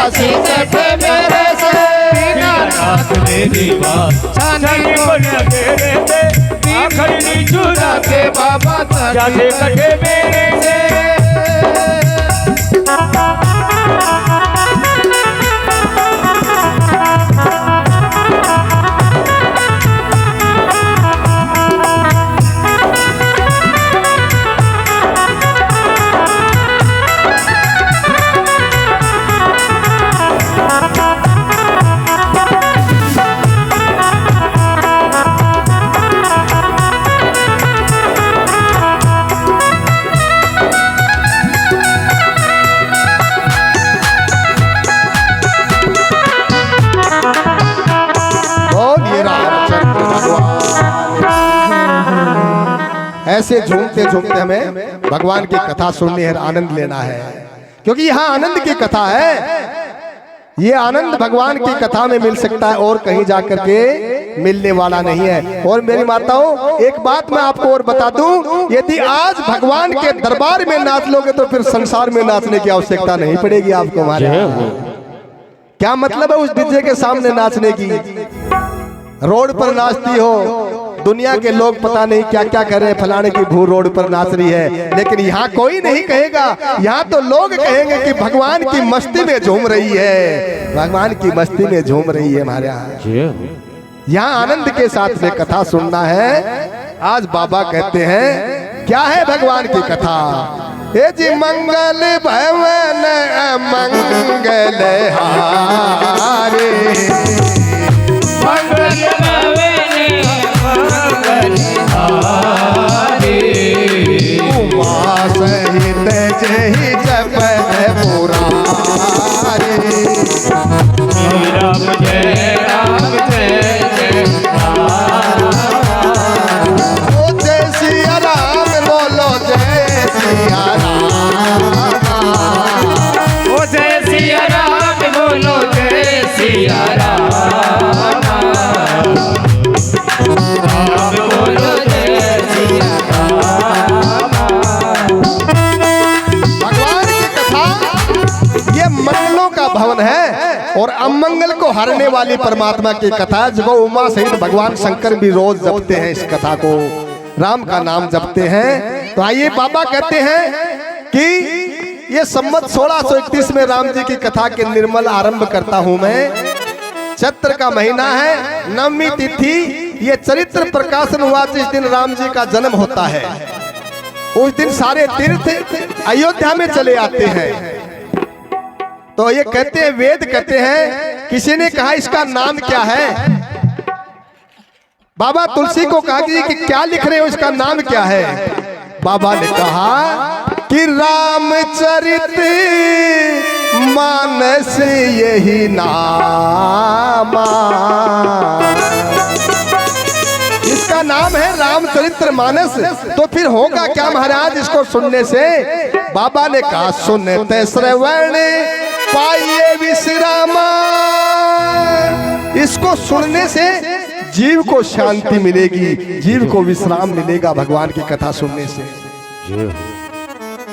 दासी कटे मेरे से दीनानाथ मेरी बात छानी बोलिया तेरे से आखिरी चुरा के बाबा जाते कटे मेरे से ऐसे झूमते झूमते हमें भगवान की कथा सुननी है, आनंद लेना है, क्योंकि यहाँ आनंद की कथा है। ये आनंद भगवान की कथा में मिल सकता है और कहीं जाकर के मिलने वाला नहीं है। और मेरी माताओं, एक बात मैं आपको और बता दूं, यदि आज भगवान के दरबार में नाच लोगे तो फिर संसार में नाचने की आवश्यकता नहीं पड़ेगी आपको। हमारे क्या मतलब है उस डीजे के सामने नाचने की? रोड पर नाचती हो, दुनिया के लोग पता नहीं क्या क्या कर रहे हैं, फलाने की भू रोड पर नाच रही है, लेकिन यहाँ कोई नहीं कहेगा। यहाँ तो लोग कहेंगे कि भगवान की मस्ती में झूम रही है, भगवान की मस्ती में झूम रही है हमारे यहाँ। आनंद के साथ में कथा सुनना है। आज बाबा कहते हैं क्या है भगवान की कथा? हे जी मंगल भवन मंगल हारे, मंगल उमा सहित जय जप पुरारे, राम जय राम जय जय ओ जय सिया राम बोलो जय सिया राम, ओ जय सिया राम बोलो जय सिया राम, भवन है और अमंगल को हरने वाली परमात्मा की कथा है, जो उमा सहित भगवान शंकर भी रोज जपते हैं इस कथा को, राम का नाम जपते हैं। तो आइए बाबा कहते हैं कि ये संवत 1631 में राम जी की कथा के निर्मल आरंभ करता हूं मैं। चैत्र का महीना है, नवमी तिथि, ये चरित्र प्रकाशन हुआ जिस दिन राम जी का जन्म होता है। उस दिन सारे तीर्थ अयोध्या में चले आते हैं। तो ये कहते हैं, वेद कहते हैं, किसी ने कहा इसका नाम क्या है? बाबा तुलसी को कहा कि क्या लिख रहे हो, इसका नाम क्या है? बाबा ने कहा कि रामचरित मानस यही नाम, इसका नाम है रामचरित्र मानस। तो फिर होगा क्या महाराज इसको सुनने से? बाबा ने कहा सुनते श्रवण पाइए विश्रामा, इसको सुनने से जीव को शांति मिलेगी, जीव को विश्राम मिलेगा भगवान की कथा सुनने से।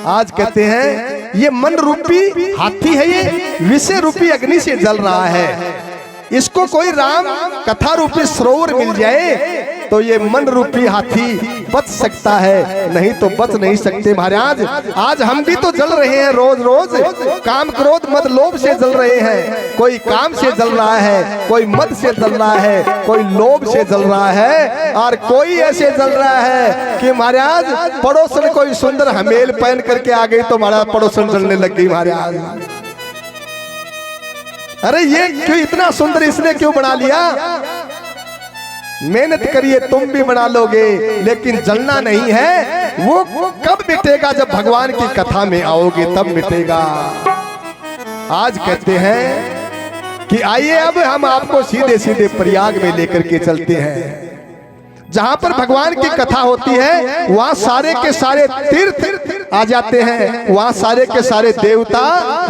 आज कहते हैं ये मन रूपी हाथी है, ये विषय रूपी अग्नि से जल रहा है, इसको कोई राम कथा रूपी सरोवर मिल जाए तो ये मन रूपी हाथी बच सकता है, नहीं तो बच नहीं सकते महाराज। आज हम भी तो जल रहे हैं रोज रोज, काम क्रोध मद लोभ से जल रहे हैं। कोई काम से जल रहा है, कोई मद से जल रहा है, कोई लोभ से जल रहा है, और कोई ऐसे जल रहा है कि महाराज पड़ोसन कोई सुंदर हमेल पहन करके आ गई तो महाराज पड़ोसन जलने लग गई महाराज। अरे ये क्यों इतना सुंदर इसने क्यों बना लिया? मेहनत करिए तुम भी बना लोगे, लेकिन जलना नहीं है। वो कब मिटेगा? जब भगवान की कथा में आओगे तब मिटेगा। आज कहते हैं कि आइए अब हम आपको सीधे सीधे प्रयाग में लेकर के चलते हैं। जहां पर भगवान की कथा होती है वहां सारे के सारे तीर्थ आ जाते हैं, वहां सारे के सारे देवता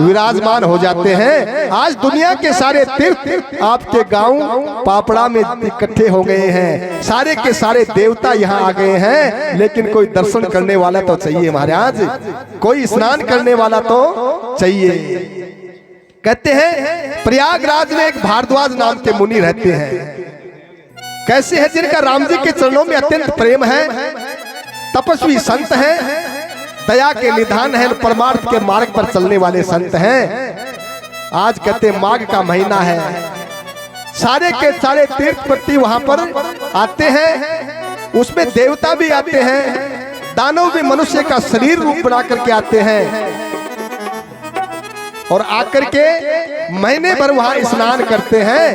विराजमान हो जाते हैं। आज दुनिया के सारे तीर्थ आपके गांव पापड़ा में इकट्ठे हो गए हैं, सारे के सारे देवता यहाँ आ गए हैं, लेकिन कोई दर्शन करने वाला तो चाहिए महाराज, कोई स्नान करने वाला तो चाहिए। कहते हैं प्रयागराज में एक भारद्वाज नाम के मुनि रहते हैं। कैसे है? जिनका राम जी के चरणों में अत्यंत प्रेम है, तपस्वी संत हैं, दया के निधान है, परमार्थ के मार्ग पर चलने वाले संत हैं। आज कहते माघ का महीना है, सारे के सारे तीर्थपति वहां पर आते हैं, उसमें देवता भी आते हैं, दानव भी मनुष्य का शरीर रूप बना करके आते हैं और आकर के महीने भर वहां स्नान करते हैं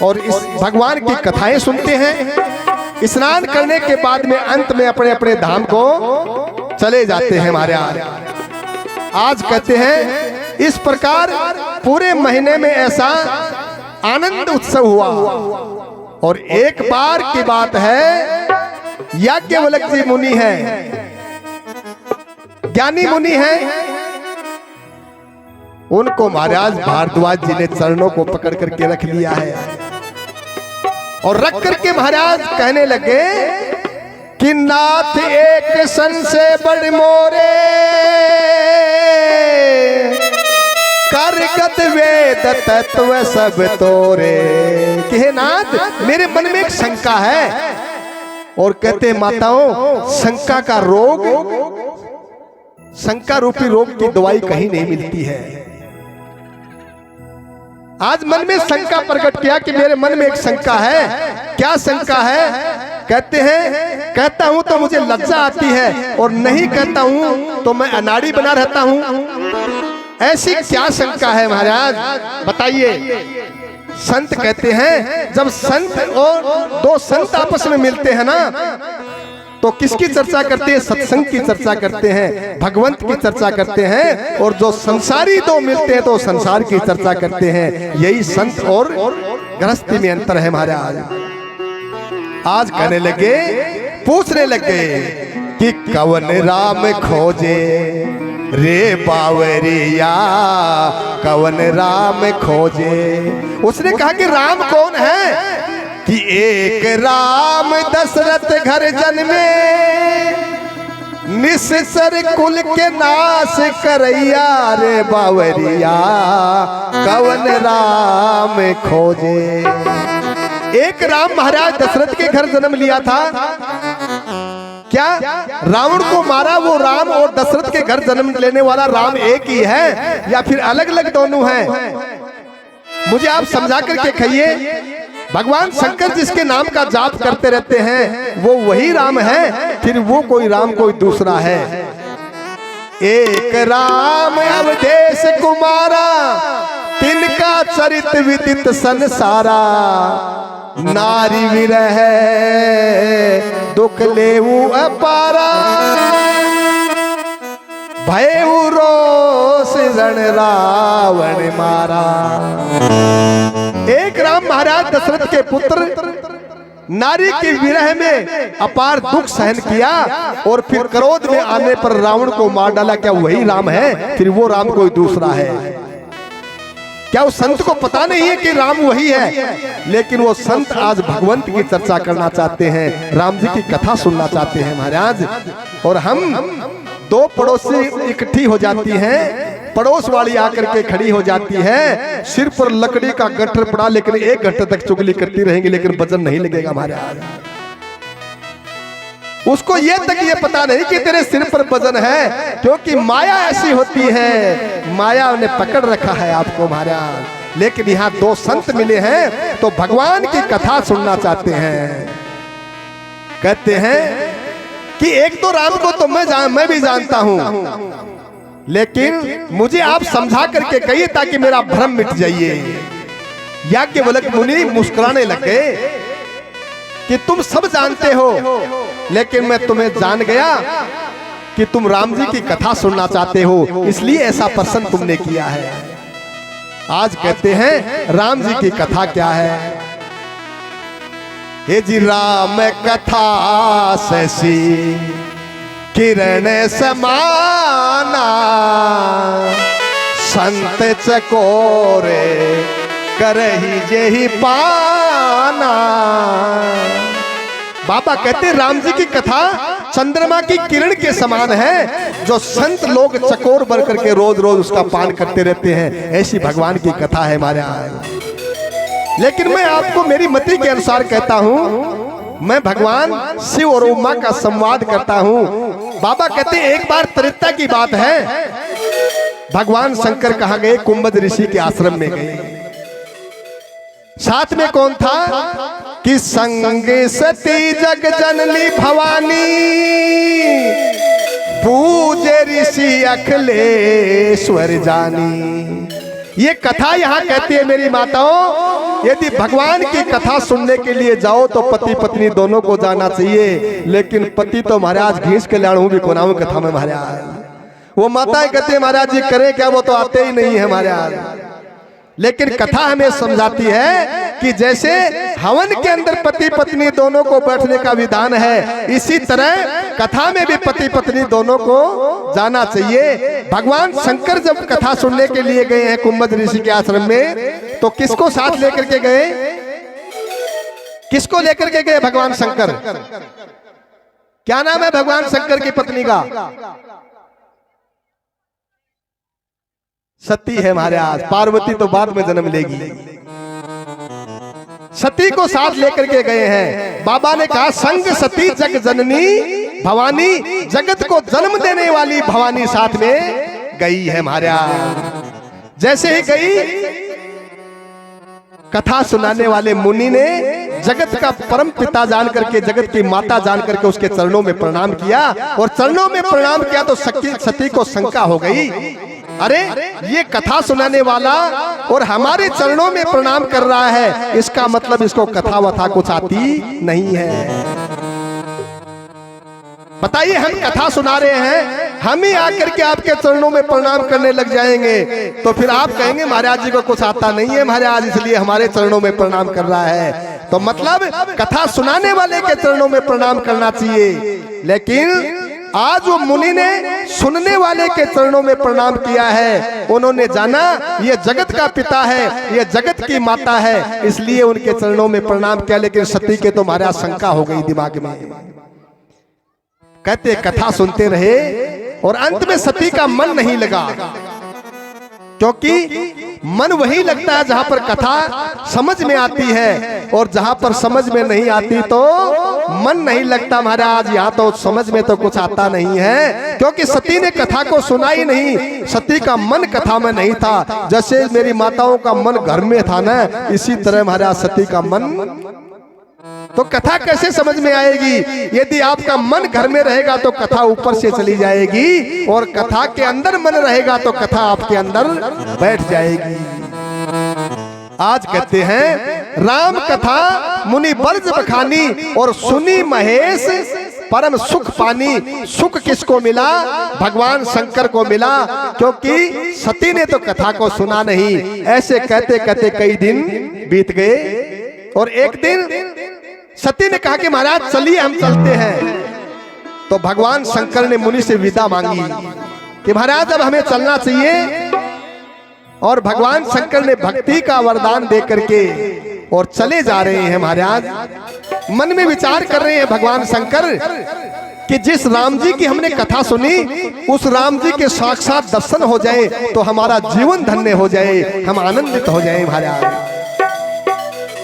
और इस भगवान की कथाएं सुनते हैं। स्नान करने के बाद में अंत में अपने अपने धाम को चले जाते हैं महाराज। आज कहते हैं इस प्रकार पूरे महीने में ऐसा आनंद उत्सव हुआ। और एक बार की बात है, याज्ञवल्क्य जी मुनि है, ज्ञानी मुनि है, उनको महाराज भारद्वाज जी ने चरणों को पकड़ करके रख लिया है और रख करके महाराज कहने लगे कि नाथ एक सन से बड़ मोरे करगत वेद तत्व सब तोरे। कि हे नाथ, मेरे मन में एक शंका है। और कहते माताओं, शंका का रोग, शंका रूपी रोग की दवाई कहीं नहीं मिलती है। आज मन में शंका प्रकट किया कि मेरे मन में एक शंका है। क्या शंका है? कहते हैं कहता हूं तो मुझे लज्जा आती है और नहीं कहता हूं तो मैं अनाड़ी बना रहता हूं। ऐसी क्या शंका है महाराज, बताइए। संत कहते हैं जब संत और दो संत आपस में मिलते हैं ना, तो किसकी चर्चा करते हैं? सत्संग की चर्चा करते हैं, भगवंत की चर्चा करते हैं। और जो संसारी दो मिलते हैं तो संसार की चर्चा करते हैं। यही संत और गृहस्थी में अंतर है महाराज। आज कहने लगे, पूछने लगे कि कवन राम खोजे रे बावरिया, कवन राम खोजे। उसने कहा कि राम कौन है? कि एक राम दशरथ घर जन्मे, निस्सर कुल के नाश करैया रे बावरिया, कवन राम खोजे। एक राम महाराज दशरथ के घर जन्म लिया था। क्या रावण को मारा वो राम और दशरथ के घर जन्म लेने वाला राम एक ही है या फिर अलग अलग दोनों हैं? मुझे आप समझा करके कहिए। भगवान शंकर जिसके नाम का जाप करते रहते हैं वो वही राम है, फिर वो कोई राम कोई दूसरा है? एक राम अवधेश कुमारा, तिनका चरित विदित संसारा, नारी विरह दुख लेऊ अपारा, भयऊ रोष रण रावण मारा। एक राम महाराज दशरथ के पुत्र नारी के विरह में अपार दुख सहन किया और फिर क्रोध में आने पर रावण को मार डाला। क्या वही राम है? फिर वो राम कोई दूसरा है? क्या उस संत को पता नहीं है कि राम वही है? लेकिन वो संत आज भगवंत की चर्चा करना चाहते हैं, राम जी की कथा सुनना चाहते हैं महाराज। और हम दो पड़ोसी इकट्ठी हो जाती हैं, पड़ोस वाली आकर के खड़ी हो जाती है, सिर पर लकड़ी का गट्ठर पड़ा, लेकिन एक घंटे तक चुगली करती रहेंगी, लेकिन वजन नहीं लगेगा महाराज। उसको ये तक ये पता नहीं कि तेरे सिर पर वजन है, क्योंकि माया ऐसी होती है, माया ने पकड़ रखा है आपको महाराज। लेकिन यहाँ दो संत मिले हैं तो भगवान की कथा सुनना चाहते हैं। कहते हैं कि एक तो राम को तो मैं भी जानता हूं, लेकिन मुझे आप समझा करके कहिए ताकि मेरा भ्रम मिट जाइए। याज्ञवल्क्य मुनि मुस्कुराने लगे कि तुम सब जानते हो, लेकिन मैं तुम्हें जान गया कि तुम राम जी की कथा सुनना चाहते हो, इसलिए ऐसा प्रश्न तुमने किया है। आज कहते हैं राम जी की कथा क्या है? हे जी राम कथा शशि किरण समाना, संत चकोरे करही जेहि पाना, बाबा कहते हैं राम जी की कथा चंद्रमा की किरण के समान है, जो संत लोग चकोर बन करके रोज रोज उसका पान करते रहते हैं। ऐसी भगवान की कथा है महाराज। लेकिन मैं आपको मेरी मति के अनुसार कहता हूं, मैं भगवान शिव और उमा का संवाद करता हूं। बाबा कहते हैं एक बार त्रेता की बात है, भगवान शंकर कहाँ गए? कुंभज ऋषि के आश्रम में गए। साथ में कौन था? कि संगे सती जग जननी भवानी, पूजे ऋषि अखिलेश्वर जानी। ये कथा यहाँ कहती है मेरी माताओं, यदि भगवान की कथा सुनने के लिए जाओ तो पति पत्नी दोनों को जाना चाहिए। लेकिन पति तो महाराज घींच के लाड़ू भी कोनाऊ कथा में महाराज, वो माताएं कहते हैं महाराज जी करें क्या, वो तो आते ही नहीं है महाराज। लेकिन कथा हमें समझाती है कि जैसे हवन के अंदर पति पत्नी दोनों को बैठने का विधान है, इसी तरह कथा में भी पति पत्नी दोनों को जाना चाहिए। भगवान शंकर जब कथा सुनने के लिए गए हैं कुंभज ऋषि के आश्रम में, तो किसको साथ लेकर के गए? किसको लेकर के गए भगवान शंकर? क्या नाम है भगवान शंकर की पत्नी का? सती है महाराज। पार्वती तो बाद में जन्म लेगी। सती को साथ लेकर के गए हैं। बाबा ने कहा संग सती जग जननी भवानी, जगत को जन्म देने वाली भवानी साथ में गई है महाराज। जैसे ही गई, कथा सुनाने वाले मुनि ने जगत का परम पिता जान करके, जगत की माता जान करके उसके चरणों में प्रणाम किया। और चरणों में प्रणाम किया तो सती को शंका हो गई, अरे ये कथा सुनाने वाला और हमारे चरणों में प्रणाम कर रहा है, इसका मतलब इसको कथा वथा कुछ आती नहीं है। बताइए, हम कथा सुना रहे हैं, हम ही आकर के आपके चरणों में प्रणाम करने लग जाएंगे तो फिर आप कहेंगे महाराज जी को कुछ आता नहीं है महाराज, इसलिए हमारे चरणों में प्रणाम कर रहा है। तो मतलब कथा सुनाने वाले के चरणों में प्रणाम करना चाहिए। लेकिन आज वो मुनि ने सुनने वाले के चरणों में प्रणाम किया है। उन्होंने जाना ये जगत का पिता है, ये जगत की माता है, इसलिए उनके चरणों में प्रणाम किया। लेकिन सती के तो महाराज शंका हो गई दिमाग में। कहते कथा सुनते रहे और अंत में सती का मन नहीं लगा, क्योंकि मन वही लगता है जहां पर कथा समझ में आती है, और जहां पर समझ में नहीं आती तो मन नहीं लगता महाराज। यहाँ तो समझ में तो कुछ आता नहीं है, क्योंकि सती ने कथा को सुना ही नहीं। सती का मन कथा में नहीं था। जैसे मेरी माताओं का मन घर में था ना, इसी तरह महाराज सती का मन। तो कथा कैसे समझ में आएगी? यदि आपका मन घर में रहेगा तो कथा ऊपर से चली जाएगी, और कथा के अंदर मन रहेगा तो कथा आपके अंदर बैठ जाएगी। आज कहते हैं राम कथा मुनि बर्ज बखानी, और सुनी महेश परम सुख पानी। सुख किसको मिला? भगवान शंकर को मिला, क्योंकि सती ने तो कथा को सुना नहीं। ऐसे कहते कहते कई दिन बीत गए, और एक दिन सती ने कहा कि महाराज चलिए हम चलते हैं। तो भगवान शंकर ने मुनि से विदा मांगी कि महाराज अब हमें चलना चाहिए। और भगवान शंकर ने भक्ति का वरदान दे करके और चले जा रहे हैं महाराज। मन में विचार कर रहे हैं भगवान शंकर कि जिस राम जी की हमने कथा सुनी, उस राम जी के साक्षात दर्शन हो जाए तो हमारा जीवन धन्य हो जाए, हम आनंदित हो जाए महाराज।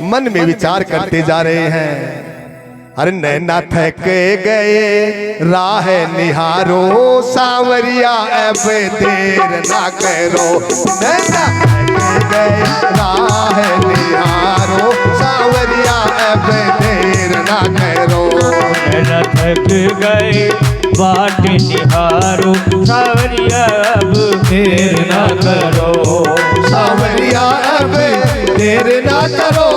मन में विचार करते जा रहे हैं। अरे नैना थक गए राह निहारो, सांवरिया अब देर ना करो। नैना थक गए राह निहारो, सांवरिया अब देर ना करो। नैना थक गए बाट निहारो, सांवरिया अब देर ना करो। सांवरिया अब देर ना करो,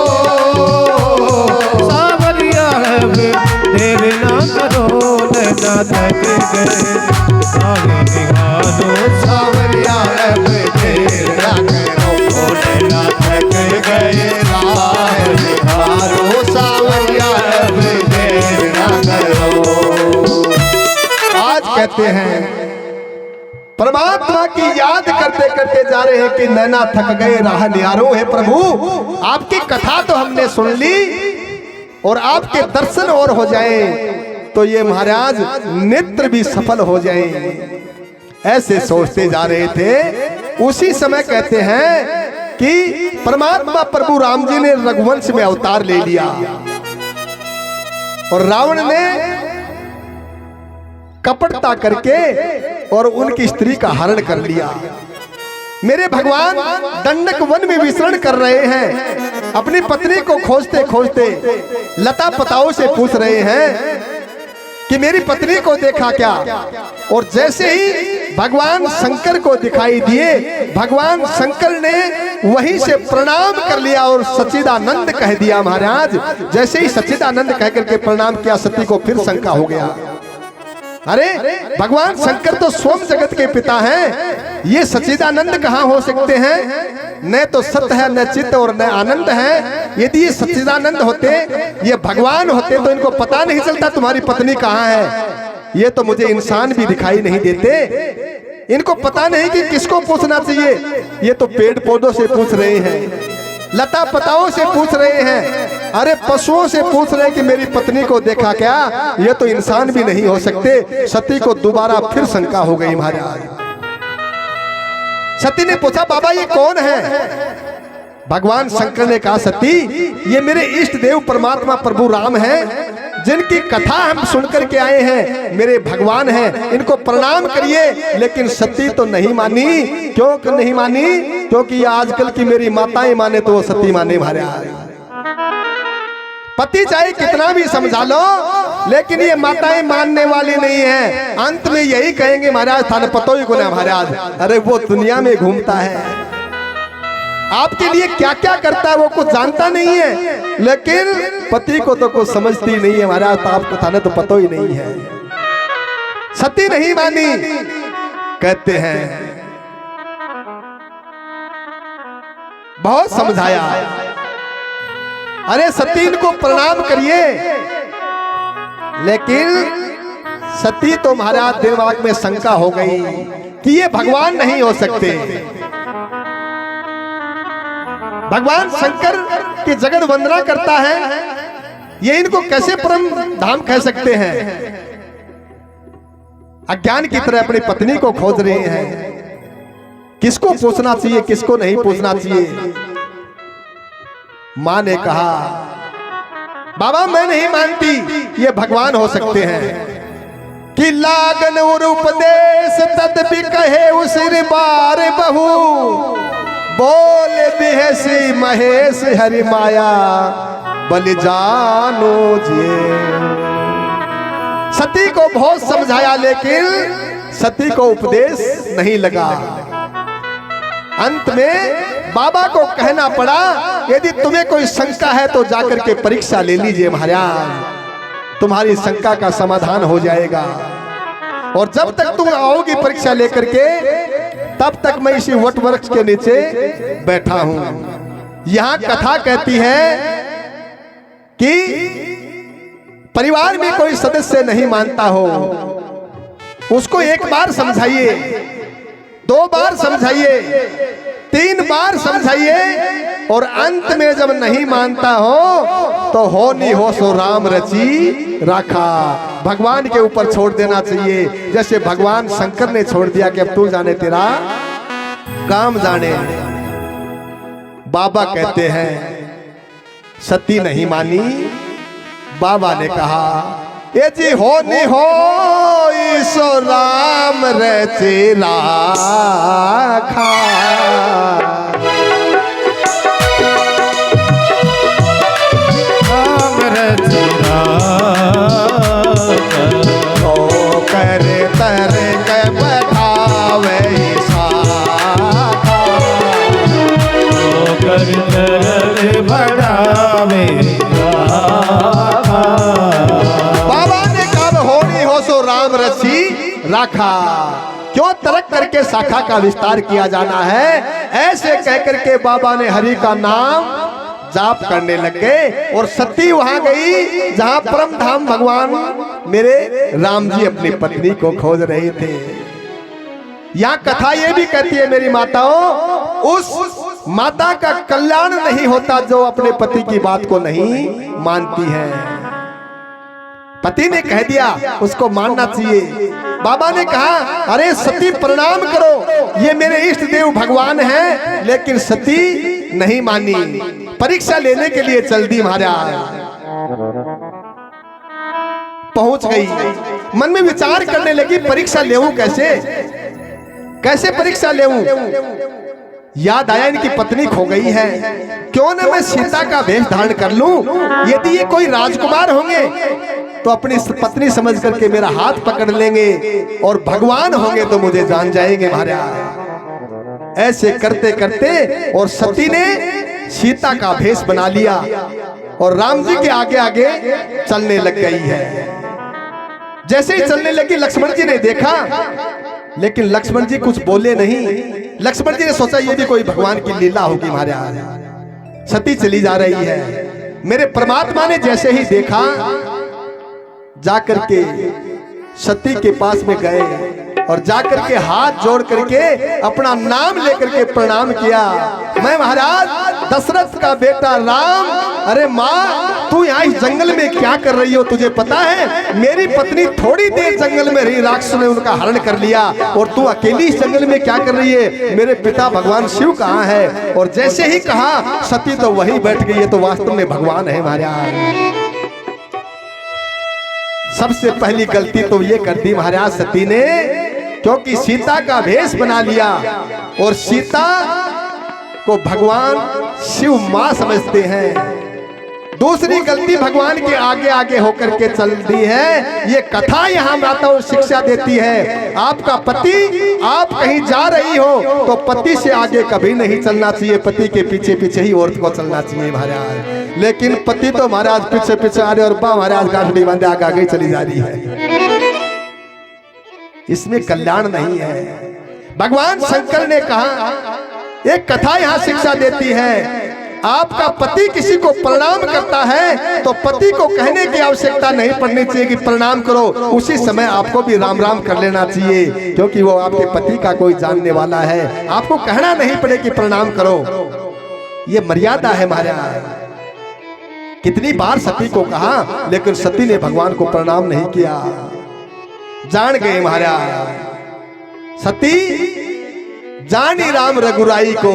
सांवरिया अब देर ना करो। नैना थक गए राह निहारो, सांवरिया अब देर ना करो। नैना थक गए राह निहारो, सांवरिया अब देर ना करो। आज कहते हैं परमात्मा की याद करते करते जा रहे हैं कि नैना थक गए राह निहारो। है प्रभु, आपकी कथा तो हमने सुन ली, और आपके दर्शन और हो जाएं तो ये महाराज नेत्र भी सफल हो जाएं। ऐसे सोचते जा रहे थे। उसी समय कहते हैं कि परमात्मा प्रभु राम जी ने रघुवंश में अवतार ले लिया और रावण ने कपटता करके और उनकी स्त्री का हरण कर लिया। मेरे भगवान दंडक वन में विचरण कर रहे हैं, अपनी पत्नी को खोजते खोजते लता पताओं से पूछ रहे हैं कि मेरी पत्नी को देखा क्या। और जैसे ही भगवान शंकर को दिखाई दिए, भगवान शंकर ने वहीं से प्रणाम कर लिया और सच्चिदानंद कह दिया। महाराज जैसे ही सच्चिदानंद कह करके प्रणाम किया, सती को फिर शंका हो गया। अरे भगवान शंकर तो स्वयं जगत के पिता हैं, ये सच्चिदानंद कहाँ हो सकते हैं? न तो सत्य है, न चित्त और न आनंद है। यदि ये सच्चिदानंद होते, ये भगवान होते तो इनको पता नहीं चलता तुम्हारी पत्नी कहाँ है। ये तो मुझे इंसान भी दिखाई नहीं देते, इनको पता नहीं कि किसको पूछना चाहिए। ये तो पेड़ पौधों से पूछ रहे हैं, लता पताओं से पूछ रहे हैं, अरे पशुओं से पूछ रहे हैं कि मेरी पत्नी को देखा क्या। ये तो इंसान भी नहीं हो सकते। सती को दोबारा फिर शंका हो गई। महाराज सती ने पूछा, बाबा ये कौन है? भगवान शंकर ने कहा, सती ये मेरे इष्ट देव परमात्मा प्रभु राम हैं, जिनकी कथा हम सुनकर के आए हैं। मेरे भगवान हैं, इनको प्रणाम करिए। लेकिन सती तो नहीं मानी। क्यों नहीं मानी? क्योंकि आजकल की मेरी माताएं माने तो वो सती माने। महाराज पति चाहे कितना भी समझा लो, लेकिन ये माताएं मानने वाली नहीं है। अंत में यही कहेंगे, महाराज थाने पतो ही को ना महाराज, अरे वो दुनिया में घूमता है, आपके लिए क्या क्या करता है वो कुछ जानता नहीं है। लेकिन पति को तो कुछ समझती नहीं है। महाराज तो आपको थाने तो पता ही नहीं है। सती नहीं मानी। कहते हैं बहुत समझाया, अरे सती इनको प्रणाम करिए। लेकिन सती तो महाराज दिमाग में शंका हो गई कि ये भगवान नहीं हो सकते। भगवान शंकर की जगत वंदना करता है, ये इनको कैसे परम धाम कह सकते हैं? अज्ञान की तरह अपनी पत्नी को खोज रहे हैं। किसको पूछना चाहिए, किसको नहीं पूछना चाहिए? मां ने कहा, बाबा मैं नहीं मानती ये भगवान हो सकते हैं। कि लागन और उपदेश तद भी कहे उस बार बहू, बोल बिहसी महेश हरि माया बलि जानो जी। सती को बहुत समझाया, लेकिन सती को उपदेश नहीं लगा। अंत में बाबा को कहना पड़ा, यदि तुम्हें कोई शंका है तो जाकर के परीक्षा ले लीजिए महाराज, तुम्हारी शंका का समाधान हो जाएगा। और जब तक तुम आओगी परीक्षा लेकर के, तब तक मैं इसी वट वृक्ष के नीचे बैठा हूं। यहां कथा कहती है कि परिवार में कोई सदस्य नहीं मानता हो, उसको एक बार समझाइए, 2 बार समझाइए, 3 बार समझाइए, और अंत में जब नहीं मानता हो तो होनी हो सो राम रची राखा। भगवान के ऊपर छोड़ देना चाहिए, जैसे भगवान शंकर ने छोड़ दिया कि अब तू जाने तेरा काम जाने। बाबा कहते हैं सती नहीं मानी। बाबा ने कहा, ये जी होनी हो सो राम रचे राखा। राम रचे तो करे तर के बैठावे शाखा, तो कर तर बढ़ावे। राम रची राखा। क्यों तर्क करके शाखा का विस्तार किया जाना है? ऐसे कह करके बाबा ने हरि का नाम जाप करने लगे। और सती वहां गई जहां परम धाम भगवान मेरे राम जी अपनी पत्नी को खोज रहे थे। यहां कथा ये भी कहती है मेरी माताओं, उस माता का कल्याण नहीं होता जो अपने पति की बात को नहीं मानती है। पति ने कह दिया उसको मानना चाहिए। बाबा ने कहा अरे सती प्रणाम करो, ये मेरे इष्ट देव भगवान हैं। लेकिन सती नहीं मानी, परीक्षा लेने के लिए चल दी। महाराज पहुंच गई, मन में विचार करने लगी परीक्षा लेऊं कैसे, कैसे परीक्षा लेऊं। याद आया इनकी पत्नी खो गई है, क्यों न मैं सीता का वेश धारण कर लूं। यदि ये कोई राजकुमार होंगे तो अपनी पत्नी समझ करके मेरा हाथ पकड़ लेंगे, और भगवान होंगे तो मुझे जान जाएंगे। महाराज ऐसे करते करते और सती ने सीता का भेष बना लिया और राम जी के आगे आगे चलने लग गई है। जैसे ही चलने लगी लक्ष्मण जी ने देखा, लेकिन लक्ष्मण जी कुछ बोले नहीं। लक्ष्मण जी ने सोचा ये भी कोई भगवान की लीला होगी। महाराज सती चली जा रही है। मेरे परमात्मा ने जैसे ही देखा, जाकर के सती के पास में गए और जाकर के हाथ जोड़ करके अपना नाम लेकर के प्रणाम किया। मैं महाराज दशरथ का बेटा राम, अरे माँ तू यहाँ इस जंगल में क्या कर रही हो, तुझे पता है मेरी पत्नी थोड़ी देर जंगल में रही, राक्षसों ने उनका हरण कर लिया, और तू अकेली इस जंगल में क्या कर रही है, मेरे पिता भगवान शिव कहाँ है। और जैसे ही कहा सती तो वही बैठ गई है, तो वास्तव में भगवान है। महाराज सबसे पहली गलती तो ये कर दी महाराज सती ने, क्योंकि सीता का भेष बना लिया और सीता को भगवान शिव मां समझते हैं। दूसरी गलती भगवान के आगे आगे होकर के चल दी है। ये कथा यहाँ माताओं शिक्षा देती है, आपका पति, आप कहीं जा रही हो तो पति से आगे कभी नहीं चलना चाहिए, पति के पीछे पीछे ही औरत को चलना चाहिए। महाराज लेकिन पति तो महाराज पीछे पीछे आ रहे और बा महाराज गांठड़ी बांधे आगे आगे चली जा रही है। इसमें कल्याण नहीं है। भगवान शंकर ने कहा, एक कथा यहाँ शिक्षा देती है, आपका पति किसी को प्रणाम करता है तो पति को कहने की आवश्यकता नहीं पड़नी चाहिए कि प्रणाम करो, उसी समय आपको भी राम राम कर लेना चाहिए, क्योंकि वो आपके पति का कोई जानने वाला है। आपको कहना नहीं पड़े कि प्रणाम करो, ये मर्यादा है। महाराज कितनी बार सती को कहा, लेकिन सती ने भगवान को प्रणाम नहीं किया। जान गए महाराज सती जानी राम रघुराई को,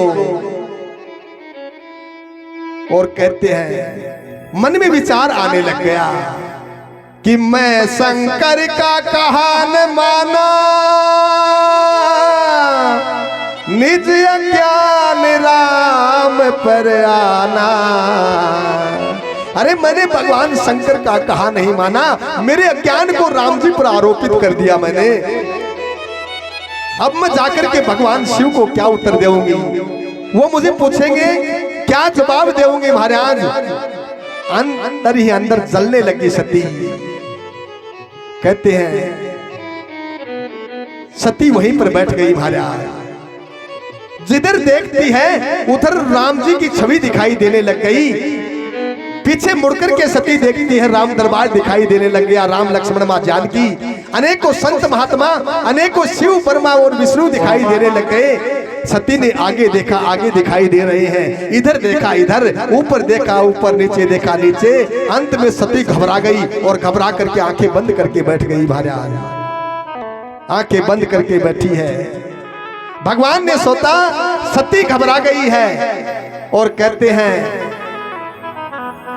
और कहते हैं मन में विचार आने लग गया कि मैं शंकर का कहा न माना, निज अज्ञान राम पर आना। अरे मैंने भगवान शंकर का कहा नहीं माना, मेरे अज्ञान को राम जी पर आरोपित कर दिया मैंने। अब मैं जाकर के भगवान शिव को क्या उत्तर दूंगी, वो मुझे पूछेंगे क्या जवाब देंगे। महाराज अंदर ही अंदर जलने लगी सती। कहते हैं सती वहीं पर बैठ गई। महाराज जिधर देखती है उधर राम जी की छवि दिखाई देने लग गई। पीछे मुड़कर के सती देखती है, राम दरबार दिखाई देने लग गया, राम लक्ष्मण मां जानकी, अनेकों संत महात्मा, अनेकों शिव ब्रह्मा और विष्णु दिखाई देने लग गए। सती ने आगे देखा, आगे दिखाई दे रहे हैं, इधर देखा इधर, ऊपर देखा ऊपर, नीचे देखा नीचे। अंत में सती घबरा गई और घबरा करके आंखें बंद करके बैठ गई। महाराज आंखें बंद करके बैठी है। भगवान ने सोचा सती घबरा गई है, और कहते हैं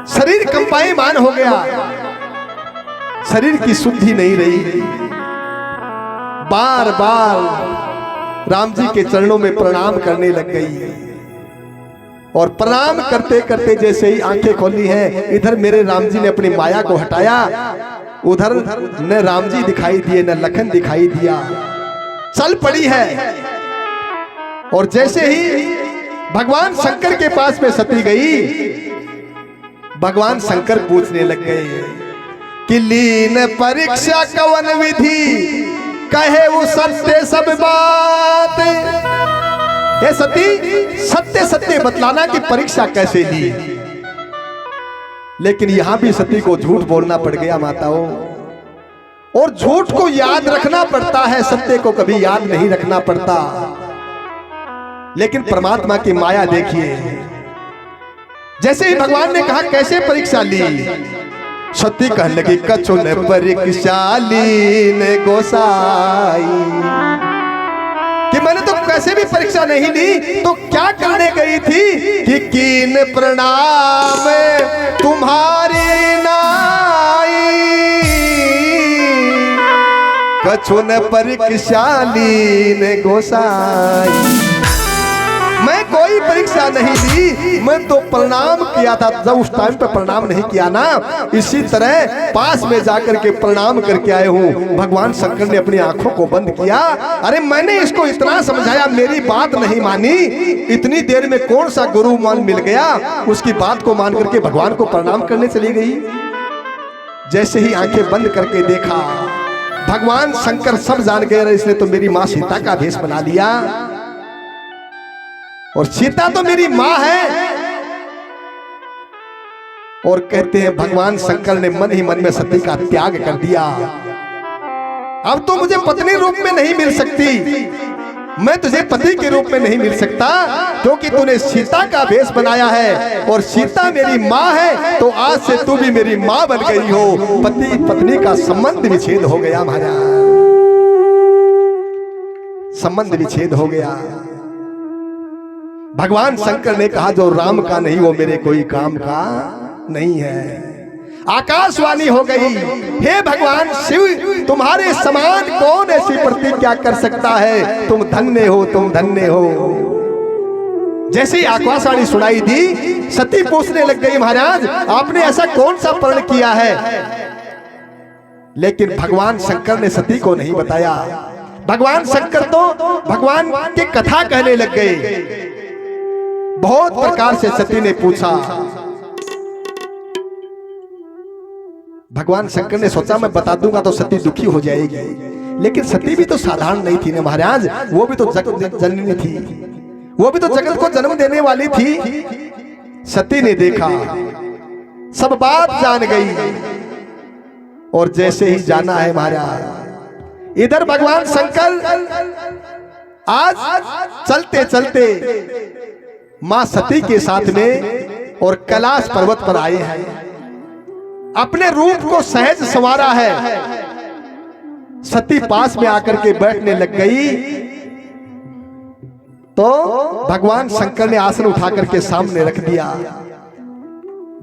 शरीर कंपायमान हो गया, शरीर की शुद्धि नहीं रही। बार बार राम जी के चरणों में प्रणाम करने लग गई, और प्रणाम करते करते जैसे ही आंखें खोली हैं, इधर मेरे राम जी ने अपनी माया को हटाया, उधर न राम जी दिखाई दिए न लखन दिखाई दिया। चल पड़ी है, और जैसे ही भगवान शंकर के पास में सती गई, भगवान शंकर पूछने लग गए कि लीन परीक्षा कवन विधि, कहे वो सत्य सब बात। हे सती सत्य सत्य बतलाना कि परीक्षा कैसे ली। लेकिन यहां भी सती को झूठ बोलना पड़ गया माताओं, और झूठ को याद रखना पड़ता है, सत्य को कभी याद नहीं रखना पड़ता। लेकिन परमात्मा की माया देखिए, जैसे ही भगवान ने कहा कैसे परीक्षा ली, सती कहने लगी कछु ने परीक्षा ली ने गोसाई, कि मैंने तो कैसे भी परीक्षा नहीं ली, तो क्या करने गई थी कि कीन प्रणाम तुम्हारी नाई, कछु ने परीक्षा ली ने गोसाई। मैं कोई परीक्षा नहीं ली, मैं तो प्रणाम किया था। जब उस टाइम पे प्रणाम नहीं किया ना, इसी तरह पास में जाकर के प्रणाम करके आए हूँ। भगवान शंकर ने अपनी आंखों को बंद किया। अरे मैंने इसको इतना समझाया, मेरी बात नहीं मानी। इतनी देर में कौन सा गुरु मान मिल गया, उसकी बात को मान करके भगवान को प्रणाम करने चली गई। जैसे ही आंखें बंद करके देखा, भगवान शंकर सब जान गए, इसने तो मेरी माँ सीता का भेष बना लिया, और सीता तो मेरी मां है। और कहते हैं भगवान शंकर ने मन ही मन में सती का त्याग कर दिया। अब तो मुझे पत्नी रूप में नहीं मिल सकती, मैं तुझे पति के रूप में नहीं मिल सकता, क्योंकि तूने सीता का भेष बनाया है और सीता मेरी मां है, तो आज से तू भी मेरी मां बन गई हो। पति पत्नी का संबंध विच्छेद हो गया, महाराज संबंध विच्छेद हो गया। भगवान शंकर ने कहा जो राम का नहीं वो मेरे कोई काम का नहीं है। आकाशवाणी हो गई, हे भगवान शिव, तुम्हारे समान कौन ऐसी प्रतिज्ञा कर सकता है, तुम धन्य हो, तुम धन्य हो। जैसे ही आकाशवाणी सुनाई दी, सती पूछने लग गई महाराज आपने ऐसा कौन सा प्रण किया है। लेकिन भगवान शंकर ने सती को नहीं बताया। भगवान शंकर तो भगवान की कथा कहने लग गए। बहुत प्रकार से सती ने पूछा। भगवान शंकर ने सोचा मैं बता दूंगा तो सती दुखी हो जाएगी, लेकिन सती भी तो साधारण नहीं थी ना महाराज, वो भी तो जगत जननी थी, वो भी तो जगत को जन्म देने वाली थी। सती ने देखा, सब बात जान गई, और जैसे ही जाना है महाराज, इधर भगवान शंकर आज चलते चलते मां सती के साथ में और कैलाश पर्वत पर आए हैं। अपने रूप को सहज संवारा है। सती पास में आकर के बैठने लग गई, तो भगवान शंकर ने आसन उठा करके सामने रख दिया।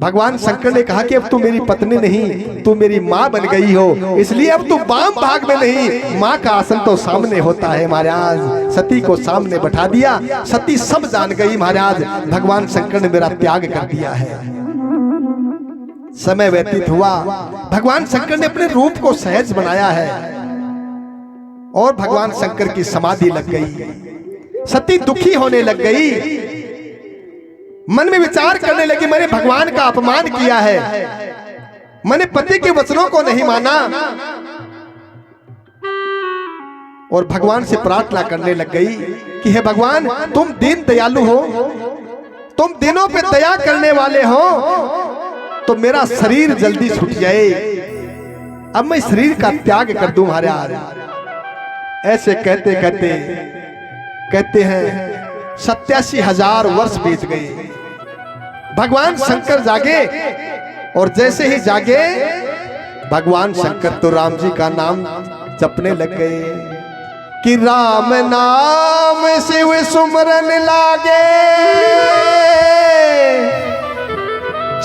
भगवान शंकर ने कहा कि अब तू मेरी पत्नी नहीं, तू मेरी मां बन गई हो, इसलिए अब तू वाम भाग में नहीं, मां का आसन तो सामने होता है महाराज। सती को सामने बैठा दिया। सती सब जान गई महाराज, भगवान शंकर ने मेरा त्याग कर दिया है। समय व्यतीत हुआ, भगवान शंकर ने अपने रूप को सहज बनाया है, और भगवान शंकर की समाधि लग गई। सती दुखी होने लग गई, मन में विचार करने लगी मैंने भगवान का अपमान किया है, मैंने पति के वचनों को नहीं माना, और भगवान से प्रार्थना करने लग गई कि हे भगवान तुम दीन दयालु हो, तुम दिनों पे दया करने वाले हो, तो मेरा शरीर जल्दी छूट जाए, अब मैं शरीर का त्याग कर दूं महाराज। ऐसे कहते कहते कहते हैं 87,000 वर्ष बीत गए। भगवान शंकर जागे, और जैसे ही जागे भगवान शंकर तो राम जी का नाम जपने लग गए कि राम नाम शिव सुमरन लागे,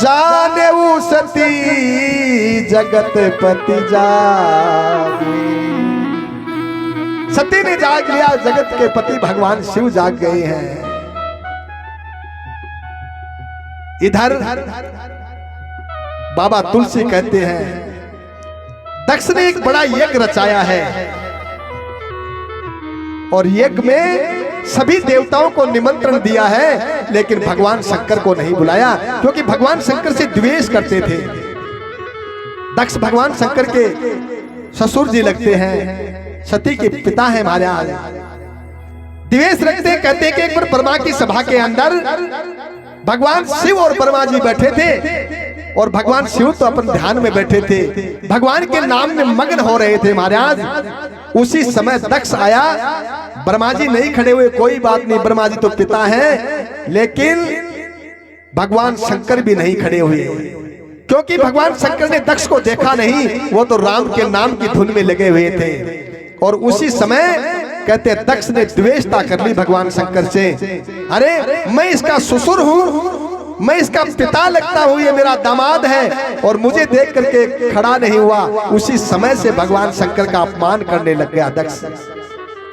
जाने वो सती जगत पति जागे। सती ने जाग लिया, जगत के पति भगवान शिव जाग गए हैं। इधर बाबा तुलसी कहते हैं दक्ष ने एक बड़ा यज्ञ रचाया है, और यज्ञ में सभी देवताओं को निमंत्रण दिया है, लेकिन भगवान शंकर को नहीं बुलाया, क्योंकि भगवान शंकर से द्वेष करते थे। दक्ष भगवान शंकर के ससुर जी लगते हैं, सती के पिता है महाराज। द्वेष रखते, कहते कि एक बार ब्रह्मा की सभा के अंदर भगवान शिव और ब्रह्मा जी बैठे थे, और भगवान शिव तो अपन ध्यान में बैठे थे, भगवान के नाम में मग्न हो रहे थे महाराज। उसी समय दक्ष आया। ब्रह्मा जी नहीं खड़े हुए, कोई बात नहीं, ब्रह्मा जी तो पिता हैं, लेकिन भगवान शंकर भी नहीं खड़े हुए, क्योंकि भगवान शंकर ने दक्ष को देखा नहीं, वो तो राम के नाम की धुन में लगे हुए थे। और उसी समय कहते दक्ष ने द्वेषता कर ली भगवान शंकर से। अरे मैं इसका ससुर हूँ, मैं इसका पिता लगता हूँ, ये मेरा दामाद है और मुझे देख करके खड़ा नहीं हुआ। उसी समय से भगवान शंकर का अपमान करने लग गया दक्ष।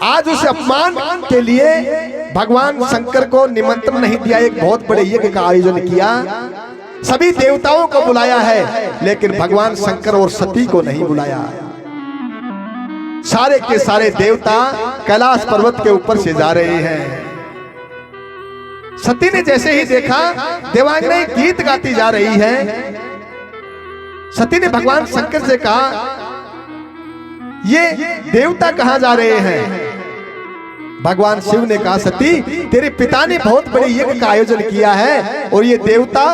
आज उस अपमान के लिए भगवान शंकर को निमंत्रण नहीं दिया, एक बहुत बड़े यज्ञ का आयोजन किया, सभी देवताओं को बुलाया है, लेकिन भगवान शंकर और सती को नहीं बुलाया। सारे के सारे देवता कैलाश पर्वत के ऊपर से जा रहे हैं। सती ने जैसे ही देखा, देवांगनाएं गीत गाती जा रही है। सती ने भगवान शंकर से कहा, ये देवता कहां जा रहे हैं? भगवान शिव ने कहा, सती तेरे पिता ने बहुत बड़े यज्ञ का आयोजन किया है और ये देवता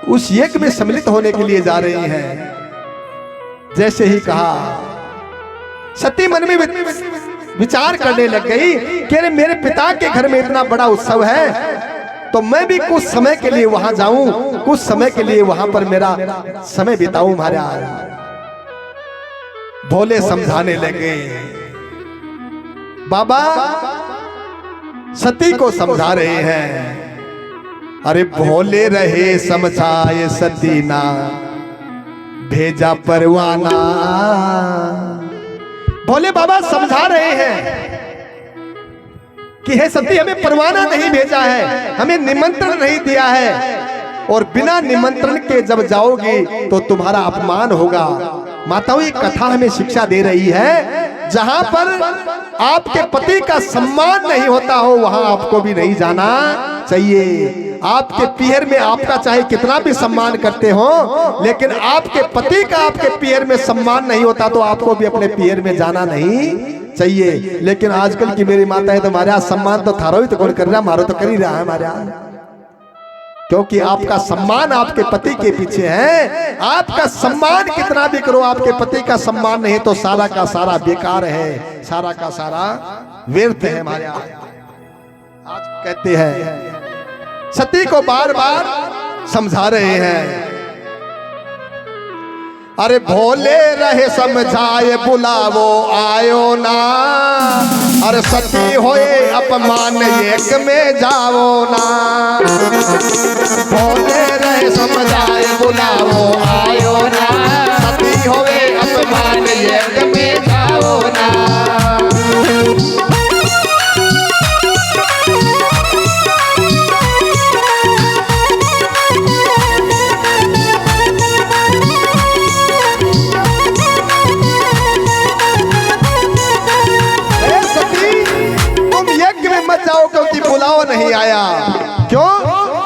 उस यज्ञ में सम्मिलित होने के लिए जा रहे हैं। जैसे ही कहा, सती मन में विचार करने लग गई कि अरे मेरे पिता के घर में इतना बड़ा उत्सव है, तो मैं भी कुछ समय के लिए वहां जाऊं, कुछ समय के लिए वहां पर मेरा समय बिताऊं। महाराज भोले समझाने लगे, बाबा सती को समझा रहे हैं। अरे भोले रहे समझाए सती ना भेजा परवाना। भोले बाबा समझा रहे हैं कि हे सती, हमें परवाना नहीं भेजा है, हमें निमंत्रण नहीं दिया है, और बिना निमंत्रण के जब जाओगी तो तुम्हारा अपमान होगा। माताओं, ये कथा हमें शिक्षा दे रही है, जहां पर आपके पति का सम्मान नहीं होता हो वहां आपको भी नहीं जाना चाहिए। आपके पीहर में आपका चाहे कितना भी सम्मान करते हो, लेकिन आपके पति का आपके पीहर में सम्मान नहीं होता तो आपको भी अपने पीहर में जाना नहीं चाहिए। लेकिन आजकल की मेरी माता है तो हमारे यहाँ सम्मान तो थारो ही तो कौन कर रहा, मारो तो कर ही रहा है हमारे यहाँ, क्योंकि आपका सम्मान आपके पति के पीछे है। आपका सम्मान कितना भी करो, आपके पति का सम्मान नहीं तो सारा का सारा बेकार है, सारा का सारा व्यर्थ है। हमारे आज कहते हैं, सती को बार बार समझा रहे हैं। अरे भोले रहे समझाए बुलावो आयो ना, अरे सती होए अपमान एक में जाओ ना। भोले रहे समझाए बुलावो आयो ना, सती होए अपमान एक में जाओ ना। जाओ क्योंकि बुलावा नहीं आया। क्यों?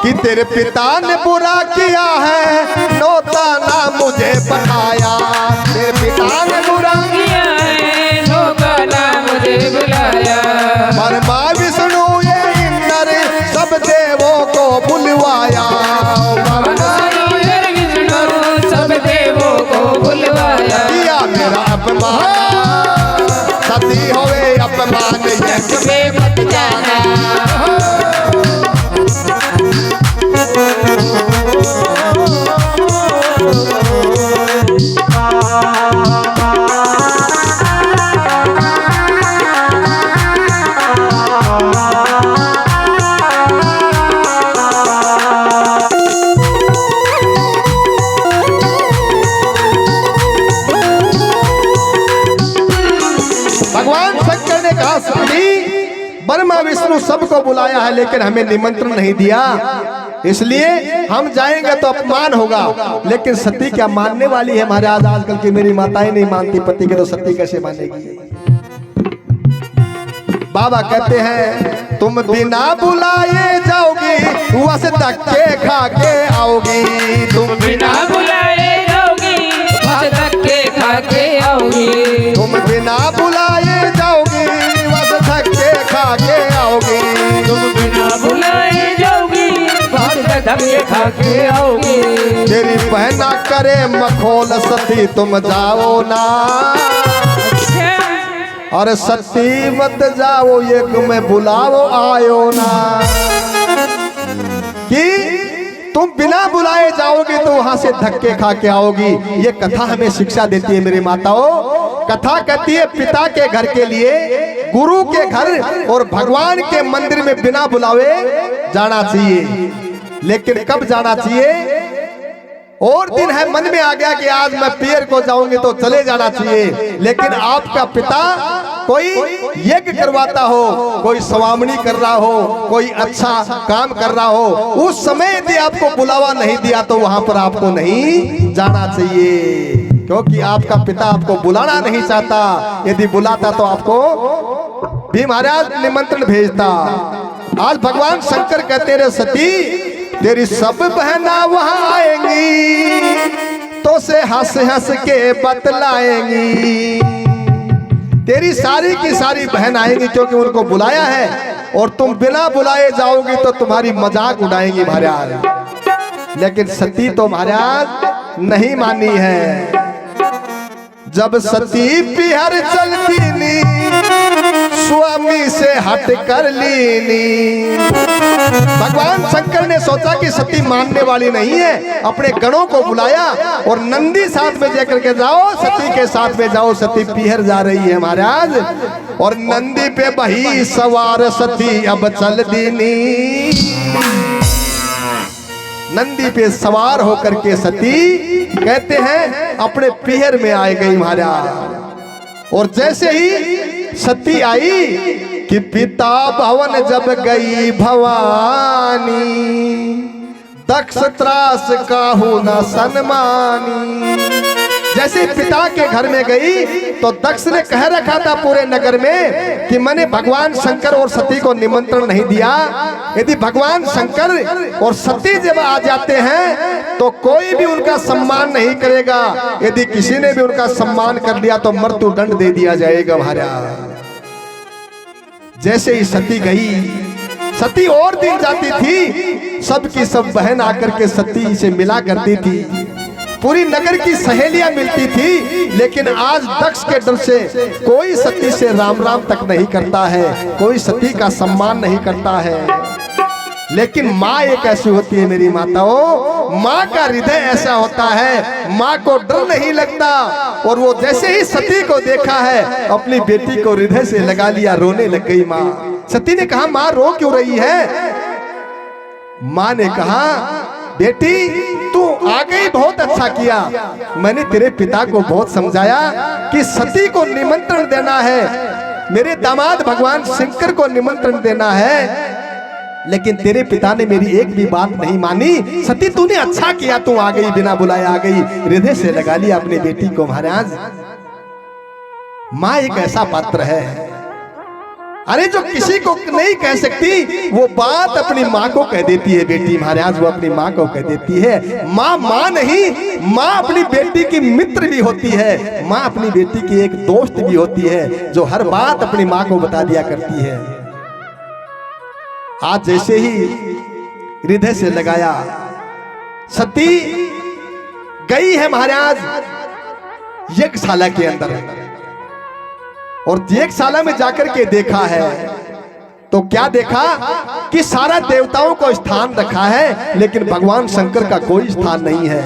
कि तेरे पिता ने बुरा किया है, नौता ना मुझे बताया। तेरे पिता ने बुरा किया है, नौता ना मुझे बुलाया। ब्रह्मा विष्णु ये इंद्र सब देवों को बुलवाया। सब देवों को बुलवाया। किया मेरा अपमान, सती होवे अपमान यज्ञ में मत जाना। भगवान शंकर ने कहा, सती ब्रह्मा विष्णु सबको बुलाया है लेकिन हमें निमंत्रण नहीं दिया, इसलिए हम जाएंगे तो अपमान होगा। लेकिन सती क्या मानने वाली है? महाराज आजकल की मेरी माताएं नहीं मानती पति के, तो सती कैसे मानेगी? बाबा कहते हैं, तुम बिना बुलाए जाओगी, वैसे धक्के खा के आओगी। तुम बिना बुलाए जाओगी, वैसे धक्के खा के आओगी। तुम बिना बुलाए जाओगी, वैसे धक्के खा के आओगी। तुम बिना बुलाए जाओगी, वैसे धक्के खा के आओगी। तेरी बहना करे मखौल सती तुम जाओ ना, अरे सती मत जाओ एक में बुलाओ आयो ना, कि तुम बिना बुलाए जाओगे तो वहां से धक्के खा के आओगी। ये कथा हमें शिक्षा देती है मेरी माताओं। कथा कहती है पिता के घर के लिए गुरु के घर और भगवान के मंदिर में बिना बुलावे जाना चाहिए, लेकिन कब जाना चाहिए? और दिन है मन में आ गया कि आज मैं पीर को जाऊंगी तो चले जाना चाहिए, लेकिन आपका पिता कोई यज्ञ करवाता हो, कोई स्वामनी कर रहा हो, कोई अच्छा काम कर रहा हो, उस समय यदि आपको बुलावा नहीं दिया तो वहां पर आपको नहीं जाना चाहिए, क्योंकि आपका पिता आपको बुलाना नहीं चाहता। यदि बुलाता तो आपको भी महाराज निमंत्रण भेजता। आज भगवान शंकर कहते रहे सती तेरी सब बहना वहां आएंगी तो से हंस हंस के बतलाएंगी। तेरी सारी की सारी बहन आएंगी क्योंकि उनको बुलाया है, और तुम बिना बुलाए जाओगी तो तुम्हारी मजाक उड़ाएंगी महाराज। लेकिन सती तो महाराज नहीं मानी है। जब सती पिहर चलती नी स्वामी से हट कर लीनी। भगवान शंकर ने सोचा कि सती मानने वाली नहीं है, अपने गणों को बुलाया और नंदी साथ में जाकर के जाओ, सती के साथ में जाओ, सती पिहर जा रही है महाराज। और नंदी पे बही सवार सती अब चल दीनी। नंदी पे सवार होकर के सती कहते हैं अपने पिहर में आ गई महाराज। और जैसे ही सती आई कि पिता भवन जब गई भवानी, दक्ष त्रास काहू न सन्मानी। जैसे पिता के घर में गई तो दक्ष ने कह रखा था पूरे नगर में कि मैंने भगवान शंकर और सती को निमंत्रण नहीं दिया। यदि भगवान शंकर और सती जब आ जाते हैं तो कोई भी उनका सम्मान नहीं करेगा, यदि किसी ने भी उनका सम्मान कर लिया तो मृत्यु दंड दे दिया जाएगा महाराज। जैसे ही सती गई, सती और दिन जाती थी, सबकी सब बहन आकर के सती से मिला करती थी, पूरी नगर की सहेलियां मिलती थी। लेकिन आज दक्ष के डर से कोई सती से राम राम तक नहीं करता है, कोई सती का सम्मान नहीं करता है। लेकिन माँ एक ऐसी होती है मेरी माताओं, माँ का हृदय ऐसा होता है, माँ को डर नहीं लगता। और वो जैसे ही सती को देखा है अपनी बेटी को हृदय से लगा लिया, रोने लग गई माँ। सती ने कहा माँ रो क्यों रही है? माँ ने कहा बेटी तू आ गई, बहुत अच्छा किया। मैंने तेरे पिता को बहुत समझाया कि सती को निमंत्रण देना है, मेरे दामाद भगवान शंकर को निमंत्रण देना है, लेकिन तेरे पिता ने मेरी एक भी बात नहीं मानी। सती तूने अच्छा किया, तू आ गई, बिना बुलाए आ गई, हृदय से लगा लिया अपनी बेटी को महाराज। माँ एक ऐसा पात्र है, अरे जो किसी को नहीं कह सकती वो बात अपनी माँ को कह देती है बेटी महाराज, वो अपनी माँ को कह देती है। माँ माँ नहीं, माँ अपनी बेटी की मित्र भी होती है, माँ अपनी बेटी की एक दोस्त भी होती है जो हर बात अपनी माँ को बता दिया करती है। आज जैसे ही हृदय से लगाया, सती गई है महाराज यज्ञशाला के अंदर, और यज्ञशाला में जाकर के देखा है तो क्या देखा कि सारा देवताओं को स्थान रखा है, लेकिन भगवान शंकर का कोई स्थान नहीं है।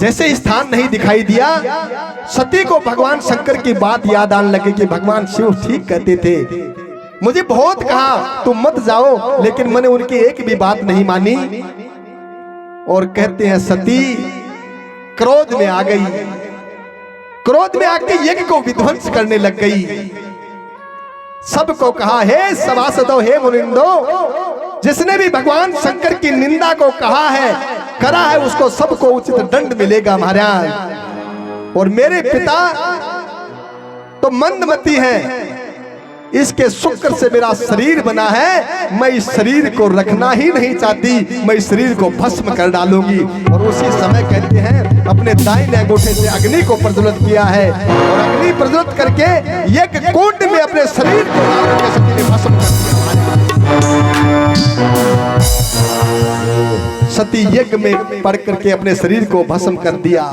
जैसे स्थान नहीं दिखाई दिया, सती को भगवान शंकर की बात याद आने लगी कि भगवान शिव ठीक कहते थे, मुझे बहुत कहा तुम मत जाओ, लेकिन मैंने उनकी एक भी बात नहीं मानी। और कहते हैं सती क्रोध में आ गई, क्रोध में आके यज्ञ को विध्वंस करने लग गई। सबको कहा हे सभासदों, हे मुनिंदो, जिसने भी भगवान शंकर की निंदा को कहा है, करा है, उसको सबको उचित दंड मिलेगा महाराज। और मेरे पिता तो मंदमती हैं, इसके शुक्र से मेरा शरीर बना है, मैं इस शरीर को रखना ही नहीं चाहती, मैं इस शरीर को भस्म कर डालूंगी। और उसी समय कहते हैं अपने दाहिने अंगूठे से अग्नि को प्रज्वलित किया है, और अग्नि प्रज्वलित करके एक कुंड में अपने शरीर को डाल करके सती ने भस्म कर दिया। सती यज्ञ में पड़ करके अपने शरीर को भस्म कर दिया।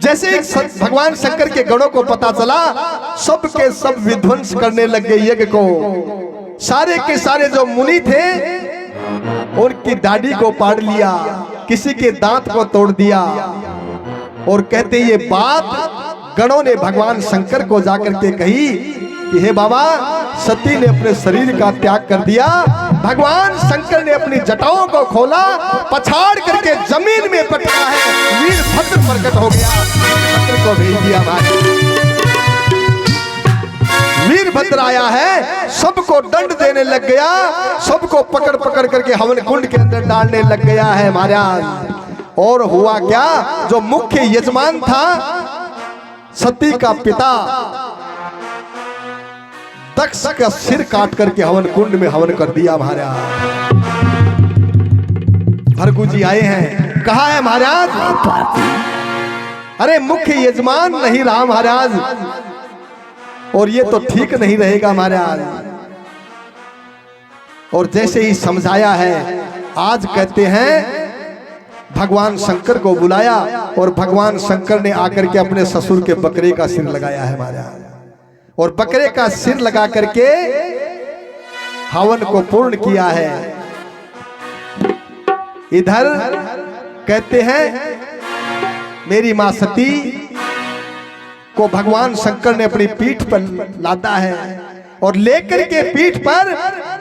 जैसे भगवान शंकर के गणों को पता चला, सब के सब विध्वंस करने लग गए यज्ञ को। सारे के सारे जो मुनि थे उनकी दाढ़ी को पाड़ लिया, किसी के दांत को तोड़ दिया। और कहते ये बात गणों ने भगवान शंकर को जाकर के कही कि हे बाबा, सती ने अपने शरीर का त्याग कर दिया। भगवान शंकर ने अपनी जटाओं को खोला, पछाड़ करके जमीन में पटका है, वीरभद्र प्रकट हो गया। वीरभद्र को भेज दिया भाई। वीरभद्र आया है, सबको दंड देने लग गया, सबको पकड़ पकड़ करके हवन कुंड के अंदर डालने लग गया है महाराज। और हुआ क्या, जो मुख्य यजमान था सती का पिता दक्ष का सिर काट करके हवन कुंड में हवन कर दिया महाराज। भृगु जी आए हैं, कहा है महाराज, अरे मुख्य यजमान नहीं रहा महाराज, और ये तो ठीक नहीं रहेगा महाराज। और जैसे ही समझाया है, आज कहते हैं भगवान शंकर को बुलाया और भगवान शंकर ने आकर के अपने ससुर के बकरे का सिर लगाया है महाराज। और बकरे का सिर लगा करके हवन को पूर्ण किया है। इधर कहते हैं मेरी मां सती को भगवान शंकर ने अपनी पीठ पर लादा है और लेकर के पीठ पर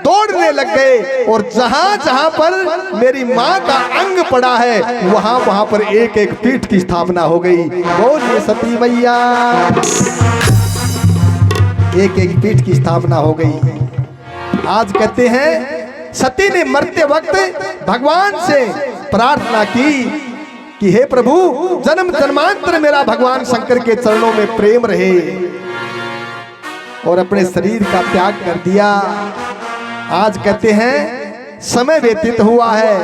दौड़ने लग गए। और जहां जहां पर मेरी मां का अंग पड़ा है, वहां वहां पर एक एक पीठ की स्थापना हो गई। बोलिए सती मैया, एक एक पीठ की स्थापना हो गई। आज कहते हैं सती ने मरते वक्त भगवान से प्रार्थना की कि हे प्रभु, जन्म जन्मांतर मेरा भगवान शंकर के चरणों में प्रेम रहे, और अपने शरीर का त्याग कर दिया। आज कहते हैं समय व्यतीत हुआ है,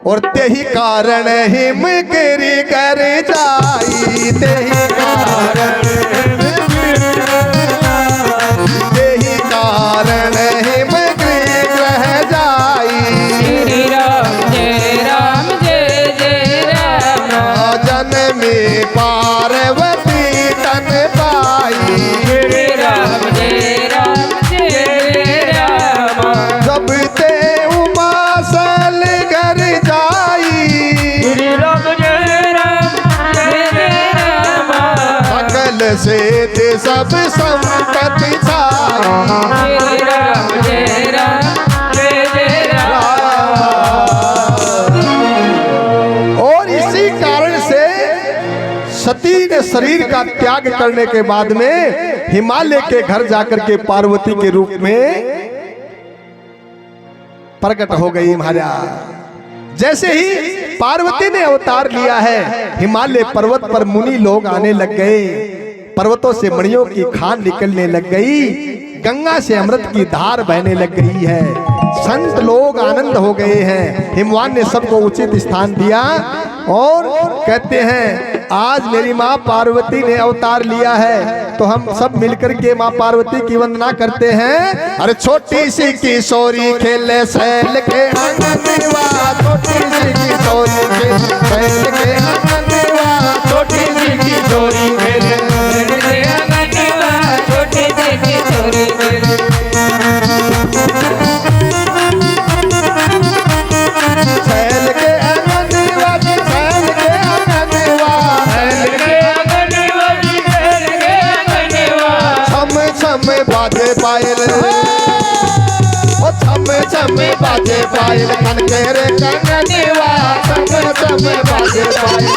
और तेही कारण हिम गिरी कर जाई, तेही कारण हिम गिरी रह जाई। श्री राम जय राम जय जय राम, जन्मी पार्वती तन पाई। श्री राम जय राम जय राम, जब ते उमा सल घर जाई। श्री राम जय राम जय राम, सकल से सब संपत्ति छाई। श्री राम जय राम जय राम। और इसी कारण से सती ने शरीर का त्याग करने के बाद में हिमालय के घर जाकर के पार्वती के रूप में प्रकट हो गई महाराज। जैसे ही पार्वती ने अवतार लिया है, हिमालय पर्वत पर मुनि लोग आने लग गए। पर्वतों से मणियों की खान निकलने लग गई, गंगा से अमृत की धार बहने लग गई है। संत लोग आनंद हो गए हैं। हिमवान ने सबको उचित स्थान दिया और कहते हैं आज मेरी माँ पार्वती ने अवतार लिया है, तो हम सब मिलकर के माँ पार्वती की वंदना करते हैं। अरे छोटी सी किशोरी खेले सैल के आंगनवा, छोटी सी किशोरी खेले सैल के आंगनवा, छोटी सी किशोरी खेले आंगनवा, छोटी सी किशोरी खेले। सैल के आंगनवा, सैल के आंगनवा, सैल के आंगनवा, सैल के आंगनवा, छम छम बाजे पायल, ओ छम छम बाजे पायल, कन के रे कंगनवा, छम छम बाजे पायल।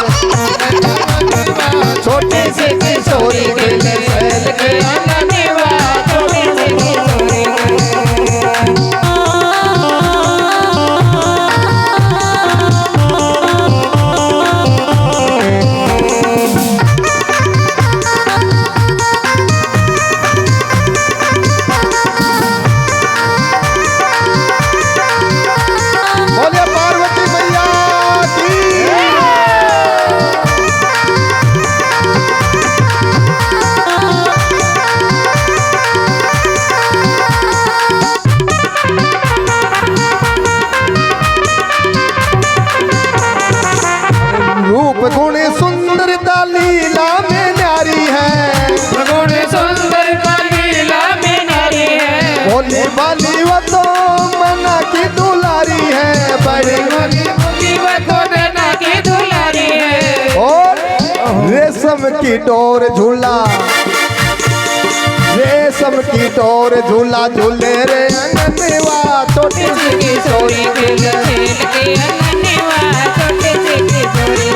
छोटी सी किशोरी खेले सैल के आंगनवा, छोटी सी किशोरी खेले। बोले पार्वती मैया की। वाली वो तो मना की दुलारी है, बड़ी वाली वो तो नैना की दुलारी है। और रेशम की डोर झूला, रेशम की डोर झूला झूले रे अंगनवा, छोटी सी किशोरी खेल के अंगनवा, छोटी सी किशोरी।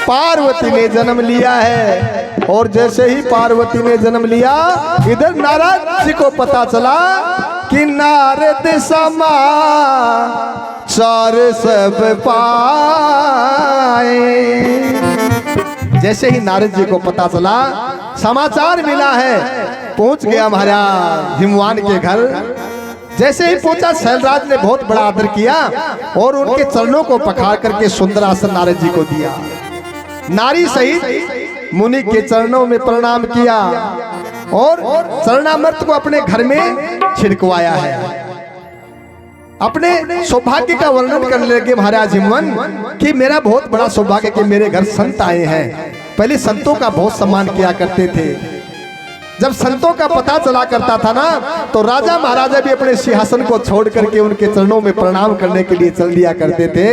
पार्वती ने जन्म लिया है, और जैसे ही पार्वती ने जन्म लिया, इधर नारद जी को पता चला कि नारद समाचार सब पाए। जैसे ही नारद जी को पता चला, समाचार मिला है, पहुंच गया महाराज हिमवान के घर। जैसे ही पहुंचा, शैलराज ने बहुत बड़ा आदर किया और उनके चरणों को पखार करके सुंदर आसन नारद जी को दिया। नारी सहित मुनि के चरणों में प्रणाम किया और चरणामृत को अपने घर में छिड़कवाया है। अपने सौभाग्य का वर्णन करने लगे महाराज हिमवन कि मेरा बहुत बड़ा सौभाग्य कि मेरे घर संत आए हैं। पहले संतों का बहुत सम्मान किया करते थे। जब संतों का पता चला करता था ना, तो राजा महाराजा भी अपने सिंहासन को छोड़ करके उनके चरणों में प्रणाम करने के लिए चल दिया करते थे।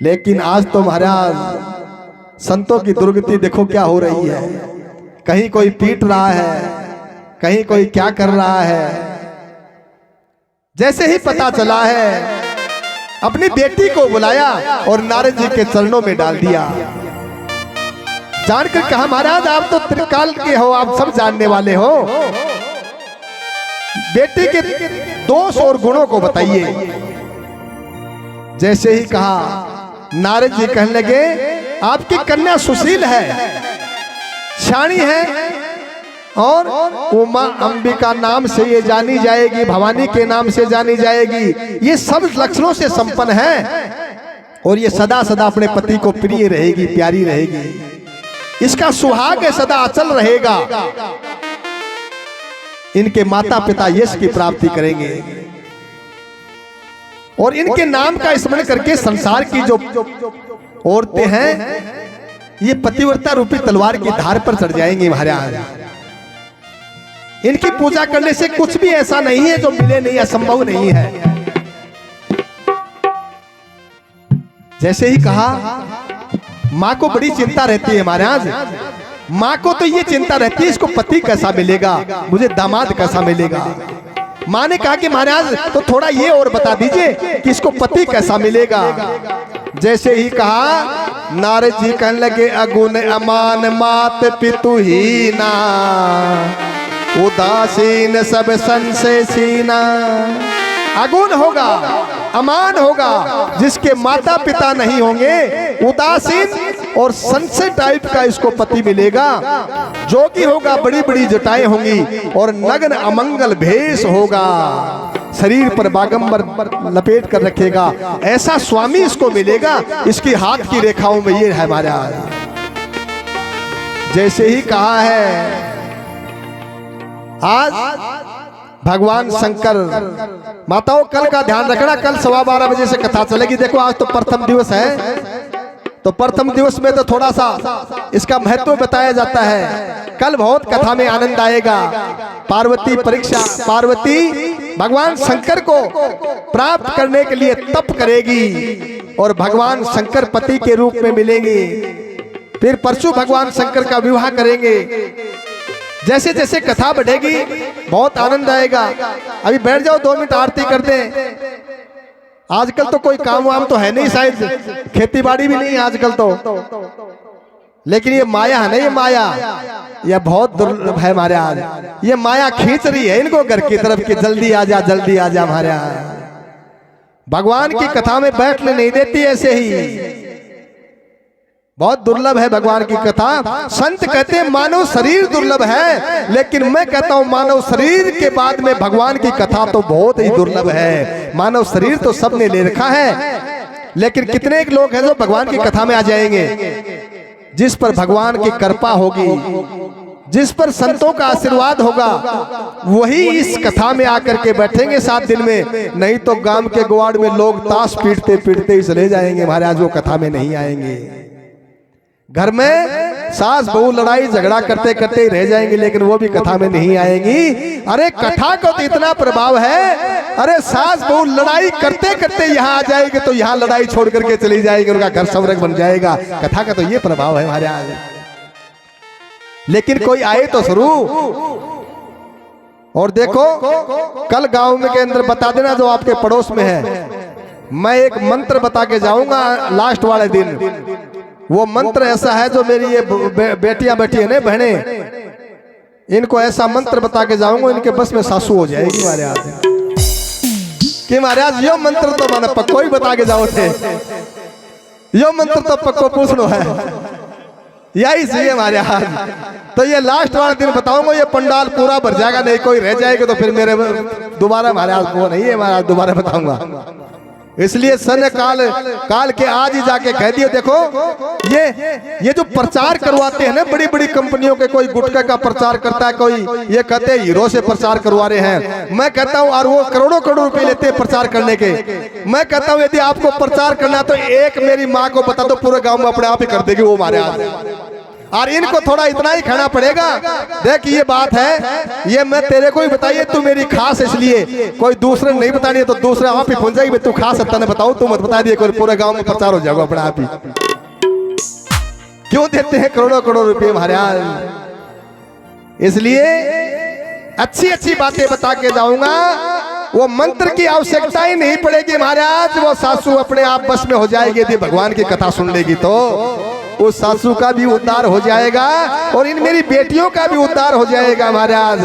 लेकिन आज तो महाराज संतों की दुर्गति देखो क्या हो रही है। कहीं कोई पीट रहा है, कहीं कोई क्या कर रहा है। जैसे ही पता चला है, अपनी बेटी को बुलाया और नारद जी के चरणों में डाल दिया। जानकर कहा, महाराज आप तो त्रिकाल के हो, आप सब जानने वाले हो, बेटी के दोष और गुणों को बताइए। जैसे ही कहा, नारद जी कहने लगे, आपकी कन्या सुशील है, शाणी है, और उमा अंबिका नाम से ये जानी जाएगी, भवानी के नाम से जानी जाएगी। ये सब लक्षणों से संपन्न है और ये सदा सदा अपने पति को प्रिय रहेगी, प्यारी रहेगी। इसका सुहाग सदा अचल रहेगा। इनके माता पिता यश की प्राप्ति करेंगे और इनके नाम का स्मरण करके संसार की जो औरतें हैं, ये पतिव्रता रूपी तलवार की धार पर चढ़ जाएंगे महाराज। इनकी पूजा करने से कुछ भी ऐसा नहीं है जो मिले नहीं, असंभव नहीं है। जैसे ही कहा, माँ को बड़ी चिंता रहती है महाराज। माँ को तो ये चिंता रहती है, इसको पति कैसा मिलेगा, मुझे दामाद कैसा मिलेगा। माँ ने कहा कि महाराज तो थोड़ा ये और बता दीजिए कि इसको पति कैसा मिलेगा। जैसे ही कहा, नारद जी कहने लगे, अगुण अमान मात पितु ही ना, उदासीन सब संशय सीना। अगुण होगा, अमान होगा, जिसके माता पिता नहीं होंगे, उदासीन और संशय टाइप का इसको पति मिलेगा। जोगी होगा, बड़ी बड़ी जटाएं होंगी और नग्न अमंगल भेष होगा, शरीर पर बागंबर लपेट कर रखेगा। ऐसा स्वामी इसको मिलेगा। इसकी हाथ की रेखाओं में ये है महाराज। जैसे ही कहा है, आज भगवान शंकर, माताओं कल का ध्यान रखना, कल 12:15 बजे से कथा चलेगी। देखो आज तो प्रथम दिवस है, तो प्रथम दिवस में तो थोड़ा सा इसका महत्व बताया जाता है। कल बहुत कथा में आनंद आएगा। पार्वती परीक्षा, पार्वती भगवान शंकर को प्राप्त करने के लिए तप करेगी और भगवान शंकर पति के रूप में मिलेंगे। फिर परसों भगवान शंकर का विवाह करेंगे। जैसे जैसे कथा बढ़ेगी बहुत आनंद आएगा। अभी बैठ जाओ, 2 मिनट आरती कर दें। आजकल तो कोई काम वाम तो है नहीं, शायद खेती बाड़ी भी नहीं आजकल तो, लेकिन ये माया है ना, ये माया ये बहुत दुर्लभ है महाराज। ये माया खींच रही है इनको घर की तरफ कि जल्दी आ जा, जल्दी आ जा महाराज। भगवान की कथा में बैठने नहीं देती। ऐसे ही बहुत दुर्लभ है भगवान की कथा। संत कहते हैं मानव शरीर दुर्लभ है, लेकिन मैं कहता हूं मानव शरीर के बाद में भगवान की कथा तो बहुत ही दुर्लभ है। मानव शरीर तो सबने ले रखा है, लेकिन कितने लोग हैं जो भगवान की कथा में आ जाएंगे। जिस पर भगवान की कृपा होगी, जिस पर संतों का आशीर्वाद होगा, वही इस कथा में आकर के बैठेंगे 7 दिन में। नहीं तो गांव के गुआड़ में लोग ताश पीटते पीटते ही चले जाएंगे महाराज, वो कथा में नहीं आएंगे। घर में सास बहू लड़ाई झगड़ा करते करते ही रह जाएंगे, लेकिन वो भी कथा में नहीं आएंगी। अरे कथा का तो इतना प्रभाव है, अरे सास बहू लड़ाई करते करते यहाँ आ जाएंगे तो यहाँ लड़ाई छोड़ करके चली जाएगी, उनका घर स्वर्ग बन जाएगा। कथा का तो ये प्रभाव है हमारे आज। लेकिन कोई आए तो शुरू। और देखो कल गांव में के अंदर बता देना जो आपके पड़ोस में है, मैं एक मंत्र बता के जाऊंगा लास्ट वाले दिन। वो मंत्र ऐसा है जो मेरी ये बेटियां बैठी है ना बहने, इनको ऐसा मंत्र बता के जाऊंगा, इनके बस में सासू हो जाएगी महाराज। कि महाराज यो मंत्र तो मैंने पक्को ही बता के जाओ थे, यो मंत्र तो पक्को पूछ लो है, यही चाहिए हमारे हाथ। तो ये लास्ट वाला दिन बताऊंगा, ये पंडाल पूरा भर जाएगा, नहीं कोई रह जाएगा तो फिर मेरे दोबारा हमारे हाथ वो नहीं है, हमारा दोबारा बताऊंगा। इसलिए सन काल के आज ही जाके कह दिए। देखो ये जो प्रचार करवाते हैं ना बड़ी बड़ी कंपनियों के, कोई गुटखा का प्रचार करता है, कोई ये कहते हैं हीरो से प्रचार करवा रहे हैं। मैं कहता हूँ और वो करोड़ों करोड़ रुपए लेते हैं प्रचार करने के। मैं कहता हूँ यदि आपको प्रचार करना तो एक मेरी माँ को बता दो, पूरे गाँव में अपने आप ही कर देगी वो हमारे हाथ। और इनको थोड़ा इतना ही खाना पड़ेगा। देख ये बात है, ये मैं तेरे को ही बताइए, तू मेरी खास, इसलिए कोई दूसरे नहीं बतानी है तो दूसरे आप ही पहुंच जाएगी। तू खास सत्ता ने बताओ, तू मत बता दिए, कोई पूरे गांव में प्रचार हो जाएगा अपने आप ही। क्यों देते हैं करोड़ों करोड़ रुपए महाराज? इसलिए अच्छी अच्छी बातें बता के जाऊंगा, वो मंत्र की आवश्यकता ही नहीं पड़ेगी महाराज। वो सासू अपने आप बस में हो जाएगी यदि भगवान की कथा सुन लेगी तो। उस सासू का भी उद्धार हो जाएगा और इन मेरी बेटियों का भी उद्धार हो जाएगा महाराज।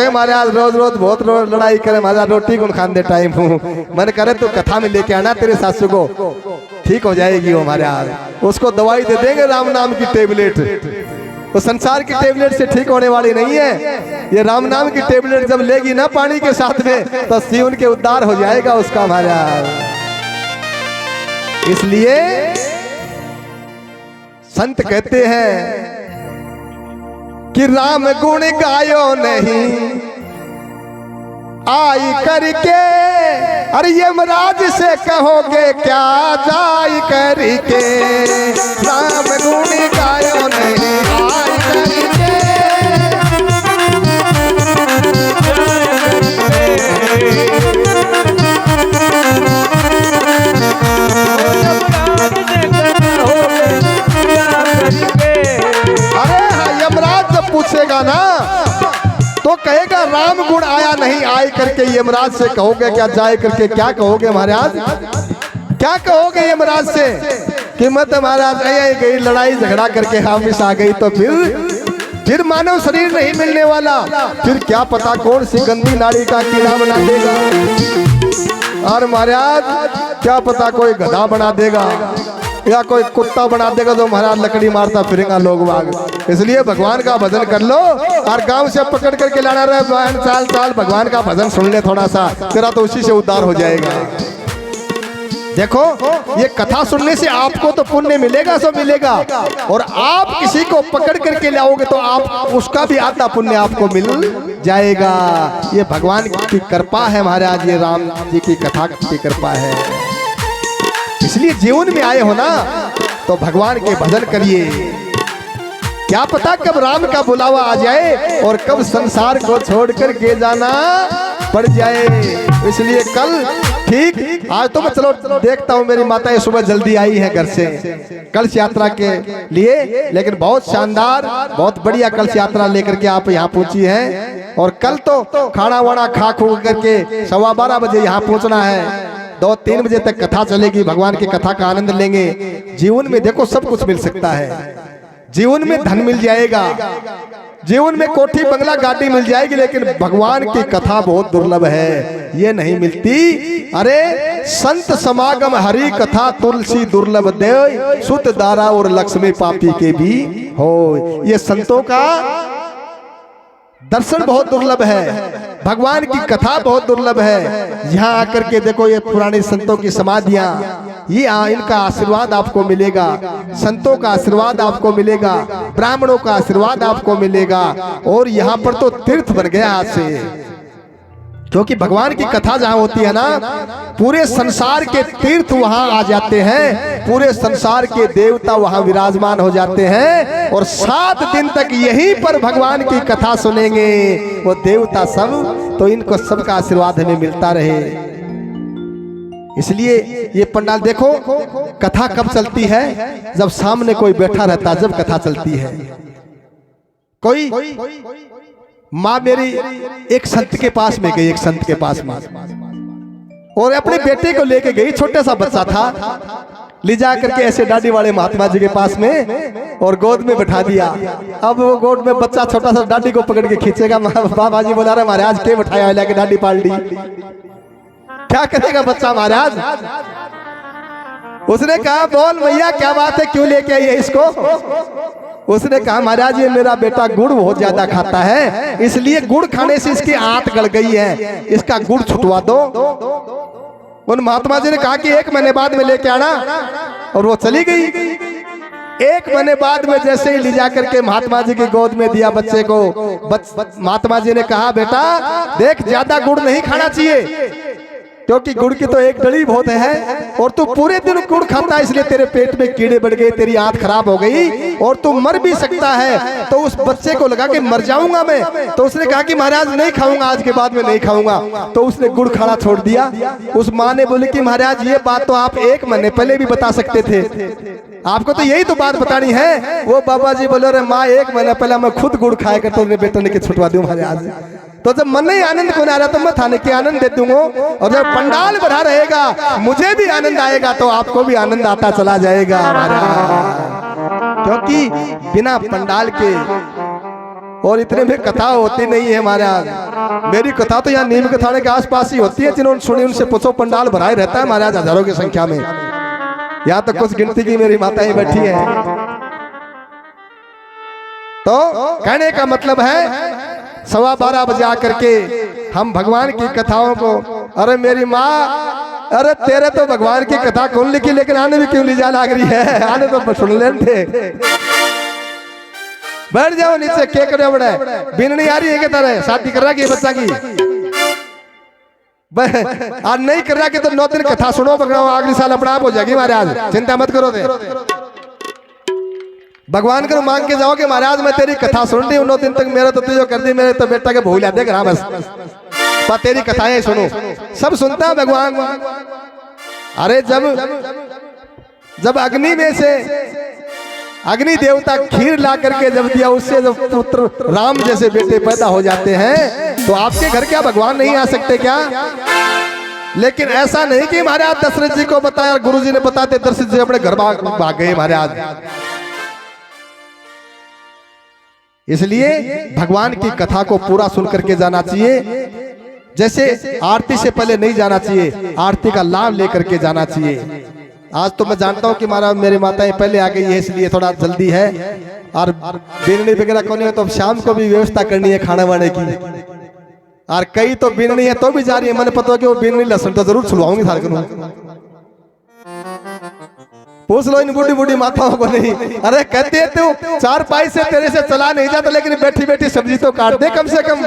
महाराज रोज रोज बहुत रोज लड़ाई करे महाराज, रोटी कौन खाने दे टाइम हूँ, मन करे तो कथा में लेके आना तेरे सासू को, ठीक हो जाएगी वो महाराज। उसको दवाई दे देंगे राम नाम की टेबलेट, तो संसार की टेबलेट से ठीक होने वाली नहीं है। ये राम नाम की टेबलेट जब लेगी ना पानी के साथ में, तो जीवन के उद्धार हो जाएगा उसका महाराज। इसलिए संत कहते हैं कि राम गुण गायो नहीं आई करके, अरे यमराज से कहोगे क्या जाई करके। राम गुण गायो नहीं आई करके, अरे हाँ यमराज जब पूछेगा ना तो कहेगा राम गुण आया नहीं आई करके। यमराज से कहोगे क्या जाए करके, क्या कहोगे महाराज? क्या कहोगे यमराज से कि मत महाराज गई लड़ाई झगड़ा करके हामिश आ गई, तो फिर मानव शरीर नहीं मिलने वाला। फिर क्या पता कौन सी गंदी नाड़ी का कीड़ा बना देगा, और महाराज क्या पता कोई गधा बना देगा या कोई कुत्ता बना देगा जो महाराज लकड़ी मारता फिरेगा लोग बाग। इसलिए भगवान का भजन कर लो और गांव से पकड़ करके लाना रहे बहन, साल साल भगवान का भजन सुन ले थोड़ा सा, तेरा तो उसी से उद्धार हो जाएगा। देखो ये कथा सुनने से आपको तो पुण्य मिलेगा, सब मिलेगा, और आप किसी को पकड़ करके लाओगे तो आप उसका भी आधा पुण्य आपको मिल जाएगा। ये भगवान की कृपा है महाराज, ये राम जी की कथा की कृपा है। इसलिए जीवन में आए हो ना तो भगवान के भजन करिए। क्या पता कब राम का बुलावा आ जाए और कब संसार को छोड़कर के जाना पड़ जाए। इसलिए कल ठीक आज तो मैं चलो देखता हूँ, मेरी माताएं सुबह जल्दी आई हैं घर से कलश यात्रा के लिए, लेकिन बहुत शानदार बहुत बढ़िया कलश यात्रा लेकर के आप यहाँ पहुंची हैं। और कल तो खाना वाना खा खू करके 12:15 बजे यहाँ पहुंचना है। 2-3 बजे तक कथा चलेगी, भगवान की कथा का आनंद लेंगे। जीवन में देखो सब कुछ मिल सकता है। जीवन में धन मिल जाएगा, जीवन में कोठी बंगला गाड़ी मिल जाएगी, लेकिन भगवान की कथा बहुत दुर्लभ है, ये नहीं मिलती। अरे संत समागम हरि कथा तुलसी दुर्लभ देव सुत दारा और लक्ष्मी पापी के भी हो। ये संतों का दर्शन बहुत दुर्लभ है, भगवान की कथा बहुत दुर्लभ है। यहाँ आकर के देखो ये पुराने संतों की समाधियां, ये इनका आशीर्वाद आपको मिलेगा, संतों का आशीर्वाद आपको मिलेगा, ब्राह्मणों का आशीर्वाद आपको मिलेगा। और यहाँ पर तो तीर्थ बन गया आज से, क्योंकि भगवान की कथा जहाँ होती है ना, पूरे संसार के तीर्थ वहाँ आ जाते हैं, पूरे संसार के देवता वहाँ विराजमान हो जाते हैं। और 7 दिन तक यहीं पर भगवान की कथा सुनेंगे वो देवता सब, तो इनको सबका आशीर्वाद हमें मिलता रहे। इसलिए ये पंडाल देखो, कथा कब चलती है? जब सामने कोई बैठा रहता है, जब कथा चलती है। कोई माँ मेरी एक संत के पास में गई, एक संत के पास में, और अपने बेटे को लेके गई, छोटा सा बच्चा था, ले जा करके ऐसे दाढ़ी वाले महात्मा जी के पास में और गोद में बैठा दिया। अब वो गोद में बच्चा छोटा सा दाढ़ी को पकड़ के खींचेगा, बाबा जी बोला रहे महाराज के बैठाया लेके दाढ़ी पाल दी, क्या करेगा बच्चा महाराज? उसने कहा बोल भैया क्या बात है, क्यों लेके आई है इसको? उसने कहा महाराज ये मेरा बेटा गुड़ बहुत ज्यादा खाता है, इसलिए गुड़ खाने से इसकी आंत गल गई है, इसका गुड़ छुटवा दो। उन महात्मा जी ने कहा कि 1 महीने बाद में लेके आना, और वो चली गई। 1 महीने बाद में जैसे ही ले जाकर के महात्मा जी की गोद में दिया बच्चे को, महात्मा जी ने कहा बेटा देख ज्यादा गुड़ नहीं खाना चाहिए, क्योंकि गुड़ की तो एक डली बहुत है, और तू पूरे दिन गुड़ खाता है, इसलिए तेरे पेट में कीड़े बढ़ गए, तेरी आंत खराब हो गई और तू मर भी सकता है। तो उस बच्चे को लगा कि मर जाऊंगा मैं, तो उसने कहा कि महाराज नहीं खाऊंगा, आज के बाद में नहीं खाऊंगा। तो उसने गुड़ खाना छोड़ दिया। उस माँ ने बोली कि महाराज ये बात तो आप 1 महीने पहले भी बता सकते थे, आपको तो यही तो बात बतानी है। वो बाबा जी बोले रहे माँ 1 महीना पहले मैं खुद गुड़ खाया करता हूँ, बेटा ने छुटवा दूं महाराज। तो जब मन में आनंद को आ रहा तो मैं थाने के आनंद दे दूंगा, और जब पंडाल भरा रहेगा मुझे भी आनंद आएगा, तो आपको भी आनंद आता चला जाएगा महाराज। क्योंकि बिना पंडाल के और इतने में कथा होती नहीं है महाराज। मेरी कथा तो यहाँ नीम के थाने के आसपास ही होती है, जिन्होंने सुनी उनसे पूछो, पंडाल भराए रहता है महाराज हजारों की संख्या में। यहाँ तो कुछ गिनती की मेरी माताएं बैठी है। तो कहने का मतलब है 12:15 बजे आकर के हम भगवान की कथाओं को, अरे मेरी माँ, अरे तेरे तो भगवान की कथा कौन लिखी, लेकिन आने भी क्यों ले जा लग रही है, आने तो सुन लेते। बैठ जाओ नीचे, क्या करे बड़ा बिननी आ रही है, क्या तरह शादी कर रहा कि बच्चा की आज नहीं कर रहा कि तो 9 दिन कथा सुनो, भगवान अगले साल अपना आप हो जाएगी महाराज, चिंता मत करो। भगवान को मांग के जाओ कि महाराज मैं तेरी कथा सुन रही हूँ 9 दिन तक, मेरा तो तुझे कर दी, मेरे तो बेटा के भूल आते घर बस, पर तेरी कथाएं सुनो। सब सुनता है भगवान। अरे जब अग्नि में से अग्नि देवता खीर ला करके जब दिया, उससे जब पुत्र राम जैसे बेटे पैदा हो जाते हैं, तो आपके घर क्या भगवान नहीं आ सकते क्या? लेकिन ऐसा नहीं कि महाराज दशरथ जी को बताया, गुरु जी ने बताते दशरथ जी अपने घर भाग गए महाराज। इसलिए भगवान की कथा को पूरा सुन करके जाना चाहिए। जैसे आरती से पहले नहीं जाना चाहिए, आरती का लाभ लेकर के जाना चाहिए। आज तो मैं जानता हूँ कि महाराज मेरी माताएं पहले आ गई है, इसलिए थोड़ा जल्दी है, और बिरनी वगैरह को नहीं है तो शाम को भी व्यवस्था करनी है खाने वाने की। और कई तो बिरनी है तो भी जा रही है, मैंने पता है कि वो बिरनी लहसुन तो जरूर छुड़वाऊंगी सारे को। पूछ लो इन बूढ़ी बूढ़ी माताओं को नहीं। अरे कहते हैं तू 4 पाई से तेरे से चला नहीं जाता, लेकिन बैठी बैठी सब्जी तो काट दे कम से कम।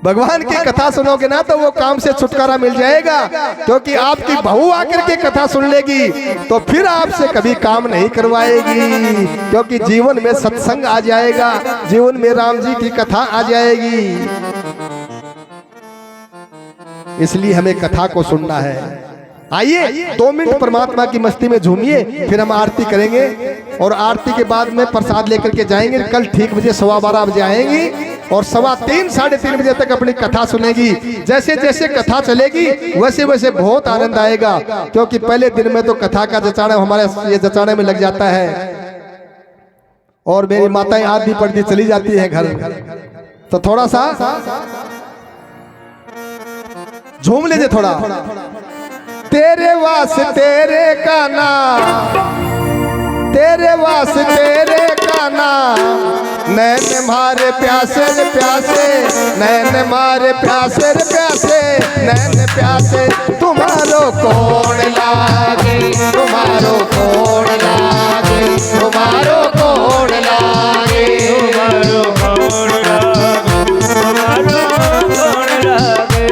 भगवान की कथा सुनोगे ना तो वो काम से छुटकारा मिल जाएगा, क्योंकि आपकी बहू आकर के कथा सुन लेगी तो फिर आपसे कभी काम नहीं करवाएगी, क्योंकि जीवन में सत्संग आ जाएगा, जीवन में राम जी की कथा आ जाएगी। इसलिए हमें कथा को सुनना है। आइए 2 मिनट परमात्मा की मस्ती में झूमिए, फिर हम आरती करेंगे, और आरती के बाद में प्रसाद लेकर के जाएंगे। कल ठीक बजे 12:15 बजे आएंगे। और 3:15 साढ़े 3 बजे तक अपनी कथा सुनेगी। जैसे जैसे कथा चलेगी वैसे वैसे बहुत आनंद आएगा, क्योंकि पहले दिन में तो कथा का जचाना हमारे ये जचाने में लग जाता है, और मेरी माताएं आदि पढ़ती चली जाती है घर। तो थोड़ा सा झूम लीजिए थोड़ा। तेरे वास तेरे का नाम, तेरे वास तेरे का नाम, नैन मारे प्यासे रे प्यासे, नैन मारे प्यासे रे प्यासे, नैन प्यासे। तुम्हारो कौन लागे, तुम्हारो कौन लागे, तुम्हारो कौन लागे, तुम्हारो कौन लागे, तुम्हारो कौन लागे।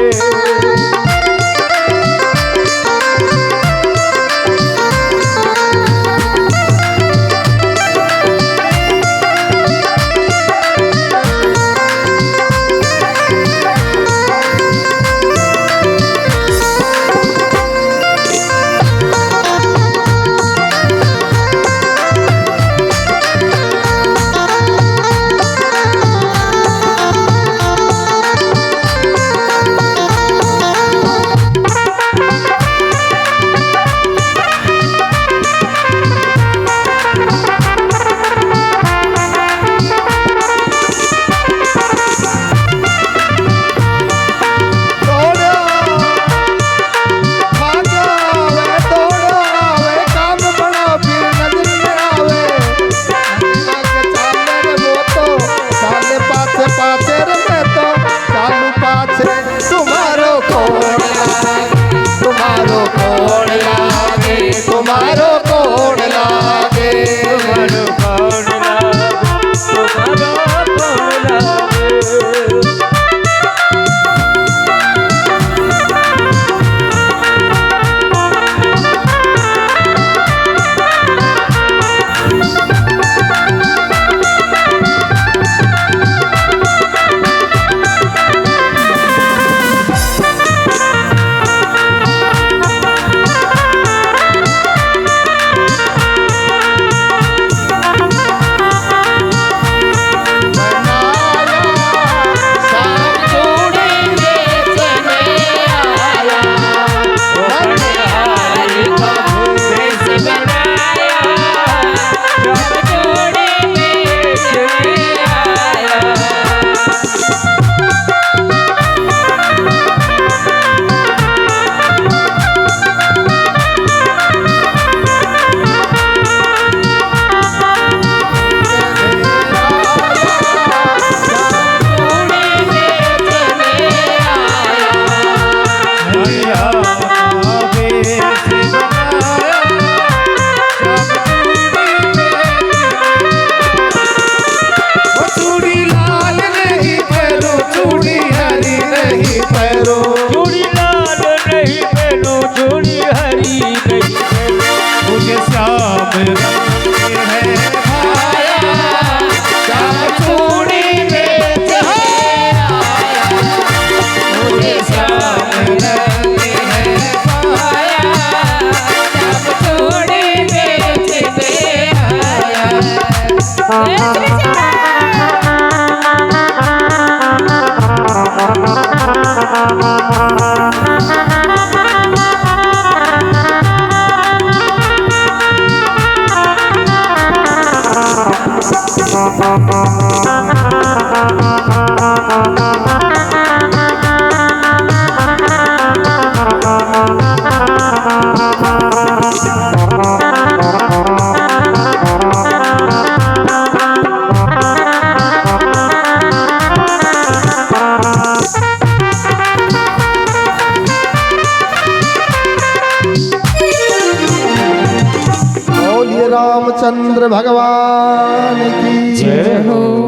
रामचंद्र भगवान की जय हो।